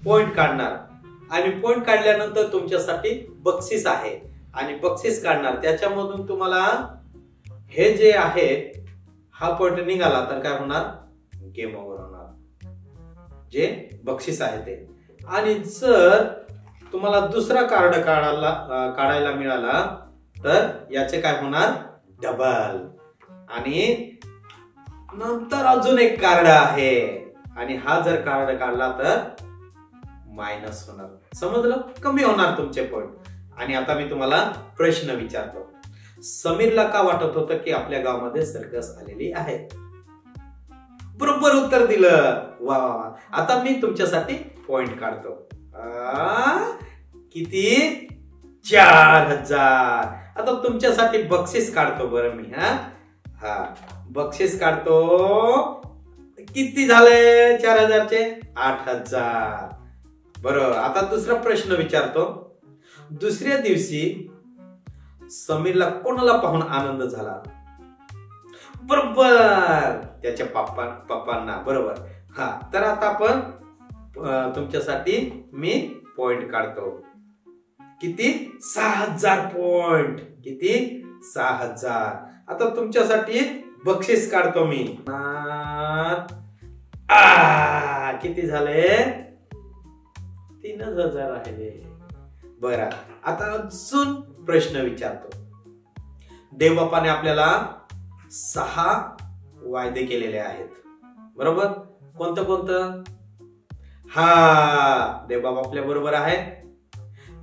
पॉइंट काढणार आणि पॉइंट काढल्यानंतर तुमच्यासाठी बक्षीस आहे आणि बक्षीस काढणार. त्याच्यामधून तुम्हाला हे जे आहे हा पॉइंट निघाला तर काय होणार? गेम ओव्हर होणार. जे बक्षीस आहे ते. आणि जर तुम्हाला दुसरा कार्ड काढायला मिळाला तर याचे काय होणार? डबल. आणि नंतर अजून एक कार्ड आहे आणि हा जर कार्ड काढला तर मायनस होणार. समजलं? कमी होणार तुमचे पॉइंट. आणि आता मी तुम्हाला प्रश्न विचारतो. समीरला का वाटत होतं की आपल्या गावामध्ये सर्कस आलेली आहे? बरोबर उत्तर दिलं. वा. आता मी तुमच्यासाठी पॉइंट काढतो. किती? 4000. आता तुमच्यासाठी बक्षीस काढतो बरं मी. हा बक्षीस काढतो. किती झाले 4000चे? 8000. बरोबर. आता दुसरा प्रश्न विचारतो. दुसऱ्या दिवशी समीरला कोणाला पाहून आनंद झाला? बरोबर, त्याच्या पप्पांना. बरोबर. हा, तर आता आपण तुमच्यासाठी मी पॉइंट काढतो. किती? 6000 पॉइंट. किती? 6000. आता तुमच्यासाठी बक्षीस काढतो मी. किती झाले? 3000 आहे. बरं, आता अजून प्रश्न विचारतो. देवबापाने आपल्याला 6 वायदे केलेले आहेत. बरोबर? कोणतं? हा, देवबाप आपल्या बरोबर आहे.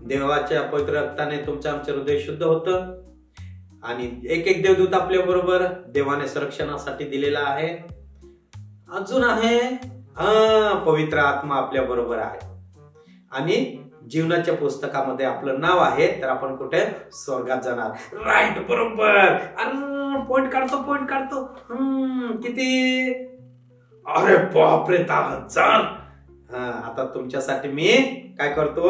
देवाच्या पवित्र रक्ताने तुमचं आमचं हृदय शुद्ध होतं आणि एक देवदूत आपल्या बरोबर देवाने संरक्षणासाठी दिलेला आहे. अजून आहे पवित्र आत्मा आपल्या बरोबर आहे आणि जीवनाच्या पुस्तकामध्ये आपलं नाव आहे. तर आपण कुठे? स्वर्गात जाणार. राईट. बरोबर. पॉइंट काढतो. किती? अरे बापरे, 10,000. आता तुमच्यासाठी मी काय करतो?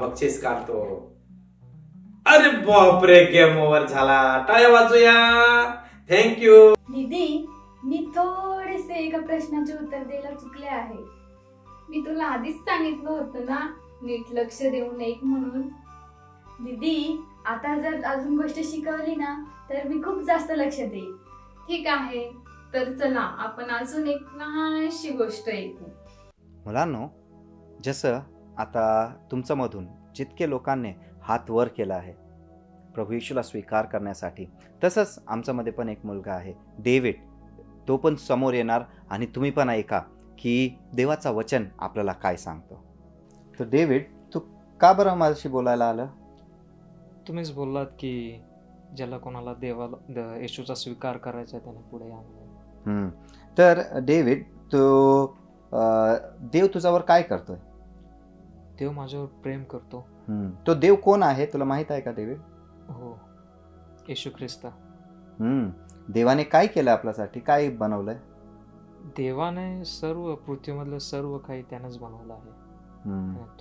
बक्षीस काढतो. अरे बापरे, गेम ओव्हर झाला. टाळ्या वाजूया. थँक्यू. दीदी, मी थोडेसे एका प्रश्नाचे उत्तर द्यायला चुकले आहे. मी तुला आधीच सांगितलं होतं ना, नीट लक्ष देऊन ऐक म्हणून. दीदी, आता जर अजून गोष्ट शिकवली ना तर मी खूप जास्त लक्ष देईन. ठीक आहे, तर चला आपण अजून एक लहानशी गोष्ट ऐकू. मुलांनो, जसं आता तुमच्यामधून जितके लोकांनी हात वर केला आहे प्रभू येशूला स्वीकार करण्यासाठी, तसंच आमच्यामध्ये पण एक मुलगा आहे डेव्हिड. तो पण समोर येणार आणि तुम्ही पण ऐका की देवाचा वचन आपल्याला काय सांगतो. तर डेव्हिड, तू का बरं माझ्याशी बोलायला आलं? तुम्हीच बोललात की ज्याला कोणाला येशूचा स्वीकार करायचा त्याने पुढे या. तर डेव्हिड, तो देव तुझ्यावर काय करतोय? देव माझ्यावर प्रेम करतो. तो देव कोण आहे तुला माहित आहे का डेव्हिड? हो, येशू ख्रिस्त. देवाने काय केलं आपल्यासाठी? काय बनवलंय? देवाने सर्व पृथ्वीमधलं सर्व काही त्यानेच बनवलं आहे.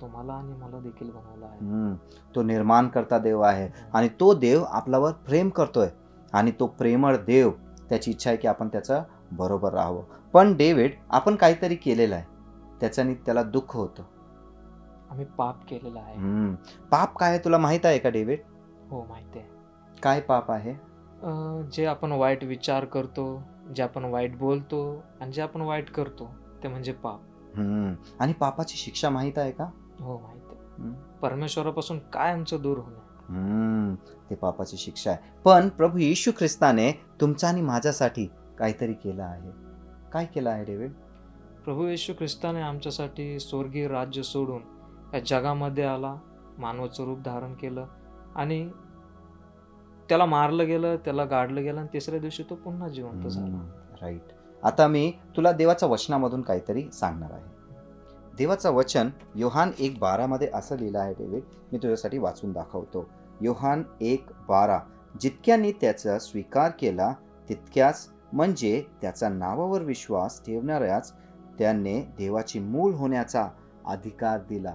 तुम्हाला आणि मला देखील बनवलं आहे. तो निर्माण करता देव आहे आणि तो देव आपल्यावर प्रेम करतोय आणि तो प्रेमळ देव, त्याची इच्छा आहे की आपण त्याचा बरोबर राहावं. पण डेव्हिड, आपण काहीतरी केलेलं आहे, त्याच्याने त्याला दुःख होतं. आम्ही पाप केलेलं आहे. पाप काय आहे तुला माहित आहे का डेव्हिड? हो, माहिती आहे. काय पाप आहे? जे आपण वाईट विचार करतो, जे आपण वाईट बोलतो आणि जे आपण वाईट करतो ते म्हणजे पाप. आणि पापाची शिक्षा माहित आहे का? हो, माहिती आहे. परमेश्वरापासून कायमचं दूर होणं, ते पापाची शिक्षा आहे. पण प्रभू येशू ख्रिस्ताने तुमचा आणि माझ्यासाठी काहीतरी केलं आहे. काय केलं आहे डेव्हिड? प्रभू येशू ख्रिस्ताने आमच्यासाठी स्वर्गीय राज्य सोडून या जगामध्ये आला, मानवाचं रूप धारण केलं आणि त्याला मारलं गेलं, त्याला गाडलं गेलं आणि तिसऱ्या दिवशी तो पुन्हा जिवंत झाला. राईट. आता मी तुला देवाच्या वचनामधून काहीतरी सांगणार आहे. देवाचं वचन योहान 1:12 मध्ये असं लिहिलं आहे डेव्हिड, मी तुझ्यासाठी वाचून दाखवतो. योहान 1:12, जितक्यांनी त्याचा स्वीकार केला तितक्याच, म्हणजे त्याच्या नावावर विश्वास ठेवणाऱ्याच त्याने देवाची मूल होण्याचा अधिकार दिला.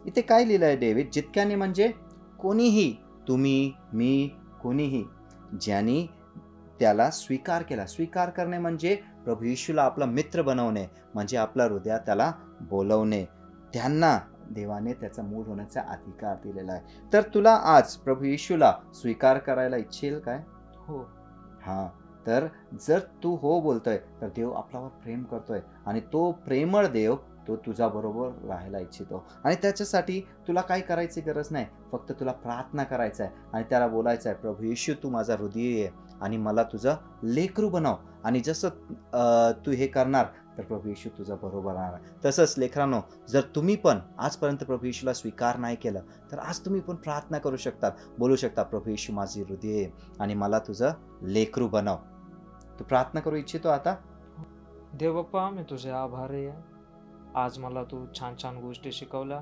इथे काय लिहिलं आहे डेव्हिड? जितक्यांनी म्हणजे कोणीही, तुम्ही, मी, कोणीही, ज्यांनी त्याला स्वीकार केला. स्वीकार करणे म्हणजे प्रभू येशूला आपला मित्र बनवणे, म्हणजे आपल्या हृदयात त्याला बोलवणे. त्यांना देवाने त्याचा मूल होण्याचा अधिकार दिलेला आहे. तर तुला आज प्रभू येशूला स्वीकार करायला इच्छेल काय? हो. हा, तर जर तू हो बोलतोय तर देव आपल्यावर प्रेम करतोय आणि तो प्रेमळ देव तो तुझ्या बरोबर राहायला इच्छितो. आणि त्याच्यासाठी तुला काय करायची गरज नाही, फक्त तुला प्रार्थना करायचा आहे आणि त्याला बोलायचं आहे, प्रभू येशू तू माझा हृदय आहे आणि मला तुझं लेकरू बनव. आणि जसं तू हे करणार तर प्रभू येशू तुझा बरोबर राहणार. तसंच लेकरांनो, जर तुम्ही पण आजपर्यंत प्रभू येशूला स्वीकार नाही केलं तर आज तुम्ही पण प्रार्थना करू शकता, बोलू शकता, प्रभू येशू माझी हृदय आहे आणि मला तुझं लेकरू बनव. तू प्रार्थना करू इच्छितो आता? देव बाप्पा, मी तुझे आभारी आहे. आज मला तू छान छान गोष्टी शिकवल्या.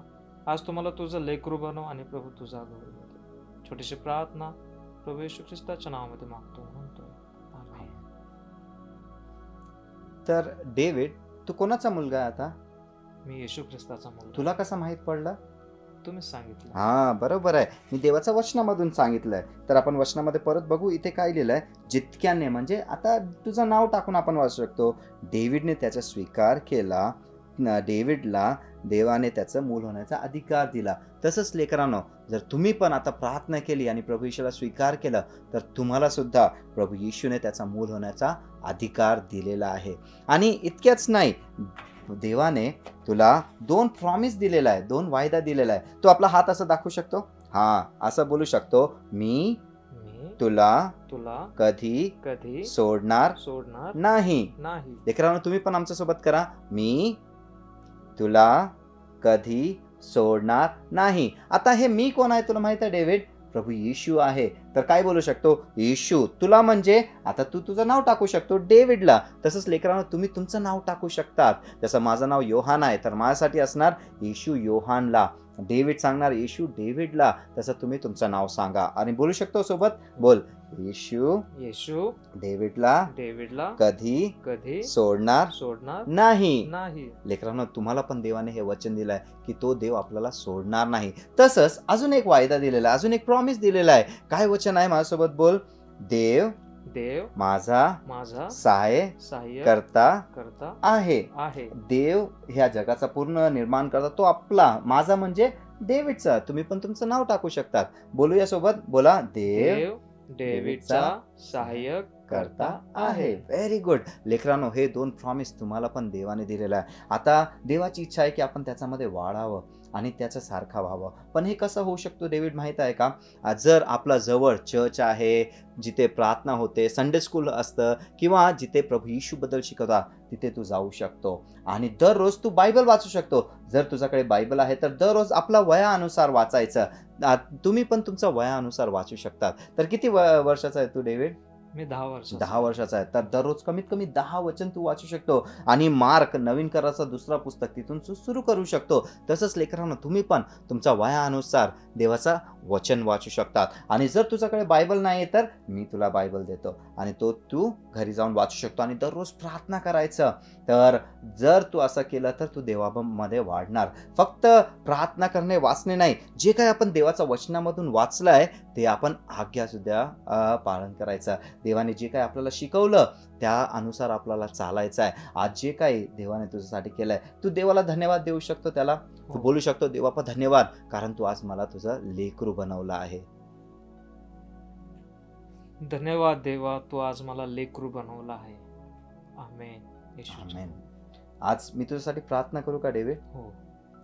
आज तू मला तुझं लेकरू बनव आणि प्रभू तुझा गौरव दे. छोटीशी प्रार्थना प्रभू येशू ख्रिस्ताच्या नावामध्ये मागतो, म्हणतोय. आमेन. तर डेव्हिड, तू कोणाचा मुलगा आहे आता? मी येशू ख्रिस्ताचा मुलगा. तुला कसं माहित पडलं? तुम्हीच सांगितलं. हा, बरोबर आहे, मी देवाच्या वचनामधून सांगितलंय. तर आपण वचनामध्ये परत बघू, इथे काय लिहिलंय? जितक्याने, म्हणजे आता तुझं नाव टाकून आपण वाचू शकतो. डेव्हिडने त्याचा स्वीकार केला, डेव्हिडला देवाने त्याचं मूल होण्याचा अधिकार दिला. तसंच लेकरांनो, जर तुम्ही पण आता प्रार्थना केली आणि प्रभू येशूला स्वीकार केलं तर तुम्हाला सुद्धा प्रभू येशूने त्याचा मूल होण्याचा अधिकार दिलेला आहे. आणि इतक्याच नाही, देवाने तुला 2 प्रॉमिस दिलेला आहे, 2 वायदा दिलेला आहे. तो आपला हात असं दाखवू शकतो, हा, असं बोलू शकतो, मी तुला कधी सोडणार नाही. लेकरांनो, तुम्ही पण आमच्या सोबत करा, मी तुला कधी सोडणार नाही. आता हे मी कोण आहे तुला माहित आहे डेव्हिड? प्रभू येशू आहे. तर काय बोलू शकतो? येशू. तुला म्हणजे आता तू तुझं नाव टाकू शकतो डेव्हिडला. तसंच लेकरांनो, तुम्ही तुमचं नाव टाकू शकतात. जसं माझं नाव योहान आहे तर माझ्यासाठी असणार येशू योहानला. डेव्हिड सांगणार येशू डेव्हिडला, तसं तुम्ही तुमचं नाव सांगा आणि बोलू शकतो सोबत. बोल, येशू येशू डेव्हिडला कधी कधी सोडणार नाही. लेकरांनो, तुम्हाला पण देवाने हे वचन दिलंय की तो देव आपल्याला सोडणार नाही. तसंच अजून एक वायदा दिलेला आहे, अजून एक प्रॉमिस दिलेला आहे. काय वचन आहे? माझ्यासोबत बोल, देव माझा सहाय्य करता आहे. देव ह्या जगाचा पूर्ण निर्माण करता, तो आपला, माझा म्हणजे डेव्हिडचा. तुम्ही पण तुमचं नाव टाकू शकतात. बोलूया सोबत, बोला, देव डेव्हिडचा सहाय्य करता आहे. Very good. लेकरांनो, हे 2 प्रॉमिस तुम्हाला पण देवाने दिलेला आहे. आता देवाची इच्छा आहे की आपण त्याच्यामध्ये वाढावं आणि त्याचं सारखा व्हावं. पण हे कसं होऊ शकतो डेव्हिड माहीत आहे का? जर आपला जवळ चर्च आहे, जिथे प्रार्थना होते, संडे स्कूल असतं, किंवा जिथे प्रभू येशूबद्दल शिकवतात, तिथे तू जाऊ शकतो आणि दररोज तू बायबल वाचू शकतो. जर तुझ्याकडे बायबल आहे तर दररोज आपला वयानुसार वाचायचं. तुम्ही पण तुमचा वयानुसार वाचू शकतात. तर किती वर्षाचा आहे तू डेव्हिड? मी 10 वर्षाचा आहे. तर दररोज कमीत कमी 10 वचन तू वाचू शकतो. आणि मार्क नवीन कराचं दुसरा पुस्तक तिथून तू सुरू करू शकतो. तसंच लेकरांनो, तुम्ही पण तुमच्या वयानुसार देवाचा वचन वाचू शकतात. आणि जर तुझ्याकडे बायबल नाही तर मी तुला बायबल देतो आणि तो तू घरी जाऊन वाचू शकतो आणि दररोज प्रार्थना करायचं. तर जर तू असं केलं तर तू देवामध्ये वाढणार. फक्त प्रार्थना करणे, वाचणे नाही, जे काही आपण देवाच्या वचनामधून वाचलंय ते आपण आज्ञा सुद्धा पालन करायचं. देवाने जे काही आपल्याला शिकवलं त्या अनुसार आपल्याला चालायचं आहे. आज जे काही देवाने तुझ्यासाठी केलंय, तू देवाला धन्यवाद देऊ शकतो. त्याला तू बोलू शकतो, देवापा धन्यवाद, कारण तू आज मला तुझं लेकरू बनवलं आहे. धन्यवाद देवा, तू आज मला लेकरू बनवलं आहे. आमेन. आज मी तुझ्यासाठी प्रार्थना करू का डेव्हिड? हो.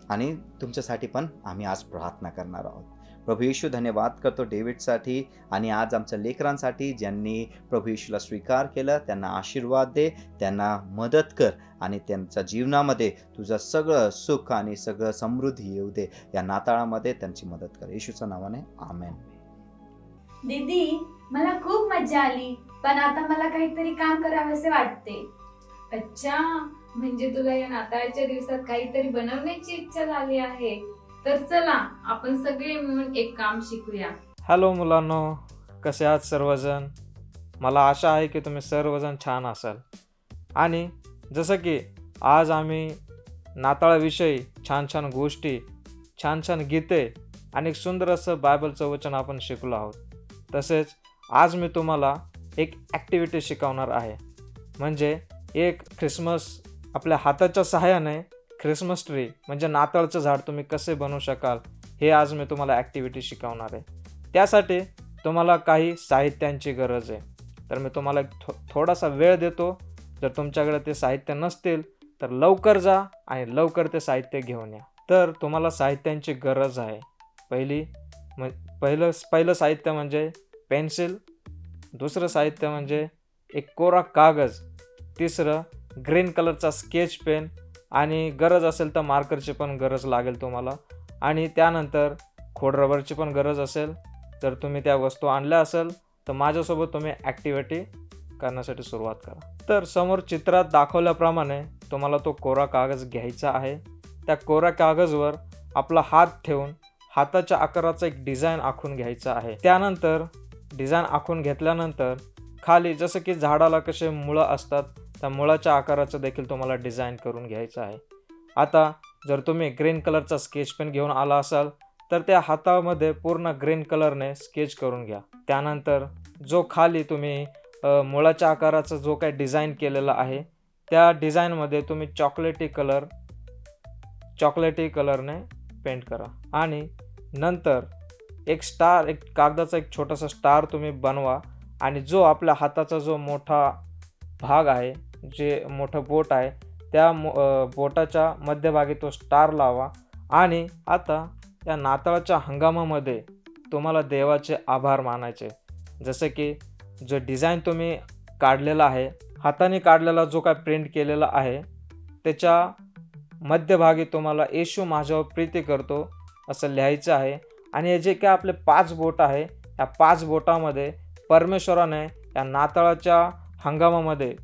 आणि तुमच्यासाठी पण आम्ही आज प्रार्थना करणार आहोत. प्रभू येशू, धन्यवाद करतो डेव्हिडसाठी आणि आज आमच्या लेकरांसाठी ज्यांनी प्रभू येशूला स्वीकार केलं. त्यांना आशीर्वाद दे, त्यांना मदत कर आणि त्यांच्या जीवनामध्ये तुझं सगळं सुख आणि सगळं समृद्धी येऊ दे. या नाताळामध्ये त्यांची मदत कर, येशूच्या नावाने, आमेन. दीदी, मला खूप मजा आली, पण आता मला काहीतरी काम करावंसे वाटते. अच्छा, म्हणजे तुला या नाताळच्या दिवसात काहीतरी बनवण्याची इच्छा झाली आहे. तर चला आपण सगळे मिळून एक काम शिकूया. हॅलो मुलांनो, कसे आहात सर्वजण? मला आशा आहे की तुम्ही सर्वजण छान असाल. आणि जसं की आज आम्ही नाताळाविषयी छान छान गोष्टी, छान छान गीते आणि एक सुंदर असं बायबलचं वचन आपण शिकलो आहोत. तसेच आज मी तुम्हाला एक ॲक्टिव्हिटी शिकवणार आहे. म्हणजे एक ख्रिसमस, आपल्या हाताच्या सहाय्याने ख्रिसमस ट्री म्हणजे नाताळचं झाड तुम्ही कसे बनवू शकाल, हे आज मी तुम्हाला ॲक्टिव्हिटी शिकवणार आहे. त्यासाठी तुम्हाला काही साहित्यांची गरज आहे. तर मी तुम्हाला थोडासा वेळ देतो. जर तुमच्याकडे ते साहित्य नसतील तर लवकर जा आणि लवकर ते साहित्य घेऊन या. तर तुम्हाला साहित्यांची गरज आहे. पहिलं साहित्य म्हणजे पेन्सिल, दुसरं साहित्य म्हणजे एक कोरा कागद, तिसरं ग्रीन कलरचा स्केच पेन आणि गरज असेल तर मार्करची पण गरज लागेल तुम्हाला. आणि त्यानंतर खोडरबरची पण गरज असेल. तर तुम्ही त्या वस्तू आणल्या असेल तर माझ्यासोबत तुम्ही ॲक्टिव्हिटी करण्यासाठी सुरुवात करा. तर समोर चित्रात दाखवल्याप्रमाणे तुम्हाला तो कोरा कागद घ्यायचा आहे. त्या कोऱ्या कागदवर आपला हात ठेवून हाताच्या आकाराचा एक डिझाईन आखून घ्यायचा आहे. त्यानंतर डिझाईन आखून घेतल्यानंतर खाली जसं की झाडाला कसे मुळं असतात, त्या मुळाच्या आकाराचं देखील तुम्हाला डिझाईन करून घ्यायचं आहे. आता जर तुम्ही ग्रीन कलरचा स्केच पेन घेऊन आला असाल तर त्या हातामध्ये पूर्ण ग्रीन कलरने स्केच करून घ्या. त्यानंतर जो खाली तुम्ही मुळाच्या आकाराचा जो काही डिझाईन केलेला आहे त्या डिझाईनमध्ये तुम्ही चॉकलेटी कलरने पेंट करा. आणि नंतर एक कागदाचा एक छोटासा स्टार तुम्ही बनवा. आणि जो आपल्या हाताचा जो मोठा भाग आहे, जे मोठं बोट आहे, त्या बोटाच्या मध्यभागी तो स्टार लावा. आणि आता या नाताळाच्या हंगामामध्ये तुम्हाला देवाचे आभार मानायचे. जसं की जो डिझाईन तुम्ही काढलेला आहे, हाताने काढलेला जो काय प्रिंट केलेला आहे, त्याच्या मध्यभागी तुम्हाला येशू माझ्यावर प्रीती करतो असं लिहायचं आहे. आणि हे जे काय आपले 5 बोट आहे, या 5 बोटामध्ये परमेश्वराने या नाताळाच्या हंगामामध्ये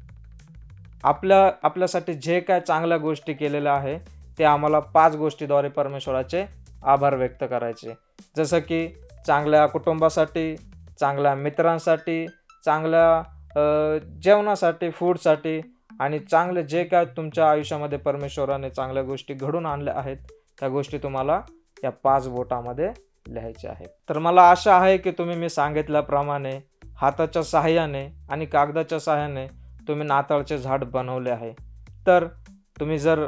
आपल्यासाठी जे काय चांगल्या गोष्टी केलेल्या आहे ते आम्हाला 5 गोष्टीद्वारे परमेश्वराचे आभार व्यक्त करायचे. जसं की चांगल्या कुटुंबासाठी, चांगल्या मित्रांसाठी, चांगल्या जेवणासाठी, फूडसाठी आणि चांगले जे काय तुमच्या आयुष्यामध्ये परमेश्वराने चांगल्या गोष्टी घडून आणल्या आहेत त्या गोष्टी तुम्हाला या 5 बोटामध्ये लिहायच्या आहेत. तर मला आशा आहे की तुम्ही मी सांगितल्याप्रमाणे हाताच्या सहाय्याने आणि कागदाच्या सहाय्याने तुम्ही नाताळचे झाड बनवले आहे. तर तुम्ही जर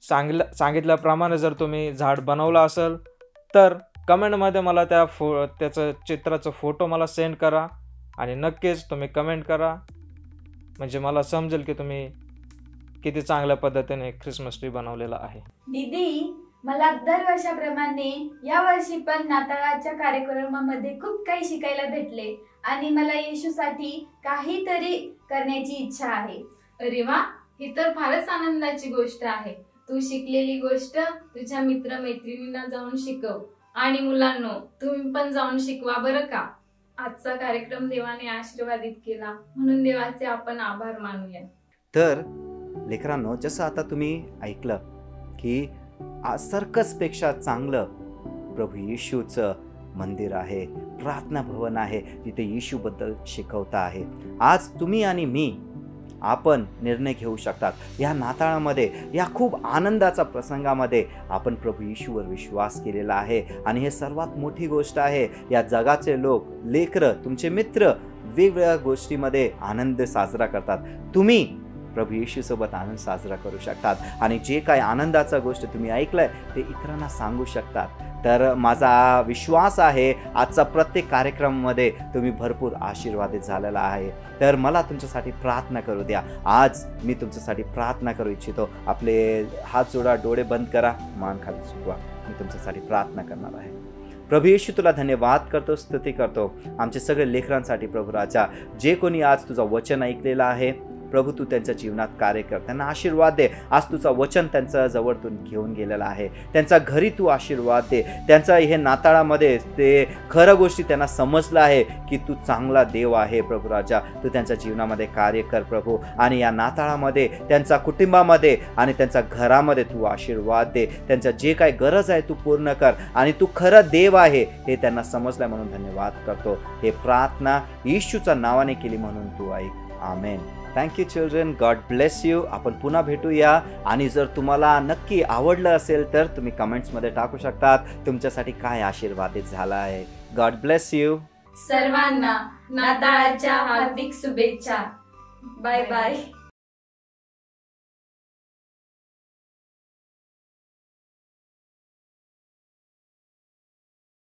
सांगितल्याप्रमाणे जर तुम्ही झाड बनवलं असेल तर कमेंटमध्ये मला त्याचं चित्राचं फोटो मला सेंड करा आणि नक्कीच तुम्ही कमेंट करा, म्हणजे मला समजेल की तुम्ही किती चांगल्या पद्धतीने ख्रिसमस ट्री बनवलेला आहे. दीदी, मला दरवर्षाप्रमाणे या वर्षी पण नाताळाच्या कार्यक्रमामध्ये खूप काही शिकायला भेटले आणि मला येशूसाठी काहीतरी करण्याची इच्छा आहे. अरे वा, ही तर फारच आनंदाची गोष्ट आहे. तू शिकलेली गोष्ट तुझ्या मित्रमैत्रिणींना जाऊन शिकव आणि मुलांनो, तुम्ही पण जाऊन शिकवा बरं का. आजचा कार्यक्रम देवाने आशीर्वादित केला म्हणून देवाचे आपण आभार मानूया. तर लेकरांनो, जसं आता तुम्ही ऐकलं की सर्कसपेक्षा चांगलं प्रभू येशूचं मंदिर आहे, प्रार्थना भवन आहे, जिथे येशूबद्दल शिकवता आहे. आज तुम्ही आणि मी आपण निर्णय घेऊ शकतात. या नाताळामध्ये, या खूप आनंदाचा प्रसंगामध्ये आपण प्रभू येशूवर विश्वास केलेला आहे आणि हे सर्वात मोठी गोष्ट आहे. या जगाचे लोक, लेकरं, तुमचे मित्र वेगवेगळ्या गोष्टीमध्ये आनंद साजरा करतात. तुम्ही प्रभू येशूसोबत आनंद साजरा करू शकतात आणि जे काही आनंदाचा गोष्ट तुम्ही ऐकलंय ते इतरांना सांगू शकतात. तर माझा विश्वास आहे आजचा प्रत्येक कार्यक्रमामध्ये तुम्ही भरपूर आशीर्वादित झालेला आहे. तर मला तुमच्यासाठी प्रार्थना करू द्या. आज मी तुमच्यासाठी प्रार्थना करू इच्छितो. आपले हात जोडा, डोळे बंद करा, मान खाली झुकवा. मी तुमच्यासाठी प्रार्थना करणार आहे. प्रभू येशू, तुला धन्यवाद करतो, स्तुती करतो आमचे सगळे लेकरांसाठी. प्रभू राजा, जे कोणी आज तुझं वचन ऐकलेलं आहे प्रभू, तू त्यांच्या जीवनात कार्य कर, त्यांना आशीर्वाद दे. आज तुझं वचन त्यांच्या जवळतून घेऊन गेलेलं आहे. त्यांच्या घरी तू आशीर्वाद दे. त्यांचा हे नाताळामध्ये ते खरं गोष्टी त्यांना समजलं आहे की तू चांगला देव आहे. प्रभू राजा, तू त्यांच्या जीवनामध्ये कार्य कर प्रभू, आणि या नाताळामध्ये त्यांच्या कुटुंबामध्ये आणि त्यांच्या घरामध्ये तू आशीर्वाद दे. त्यांच्या जे काही गरज आहे तू पूर्ण कर आणि तू खरं देव आहे हे त्यांना समजलं म्हणून धन्यवाद करतो. हे प्रार्थना येशूच्या नावाने केली म्हणून तू ऐक. Amen. Thank you children. God bless you. आपण पुन्हा भेटूया आणि जर तुम्हाला नक्की आवडलं असेल तर तुम्ही कमेंट्समध्ये टाकू शकतात तुमच्यासाठी काय आशीर्वादित झाला आहे. God bless you. सर्वांना नाताळाच्या हार्दिक शुभेच्छा. Bye bye.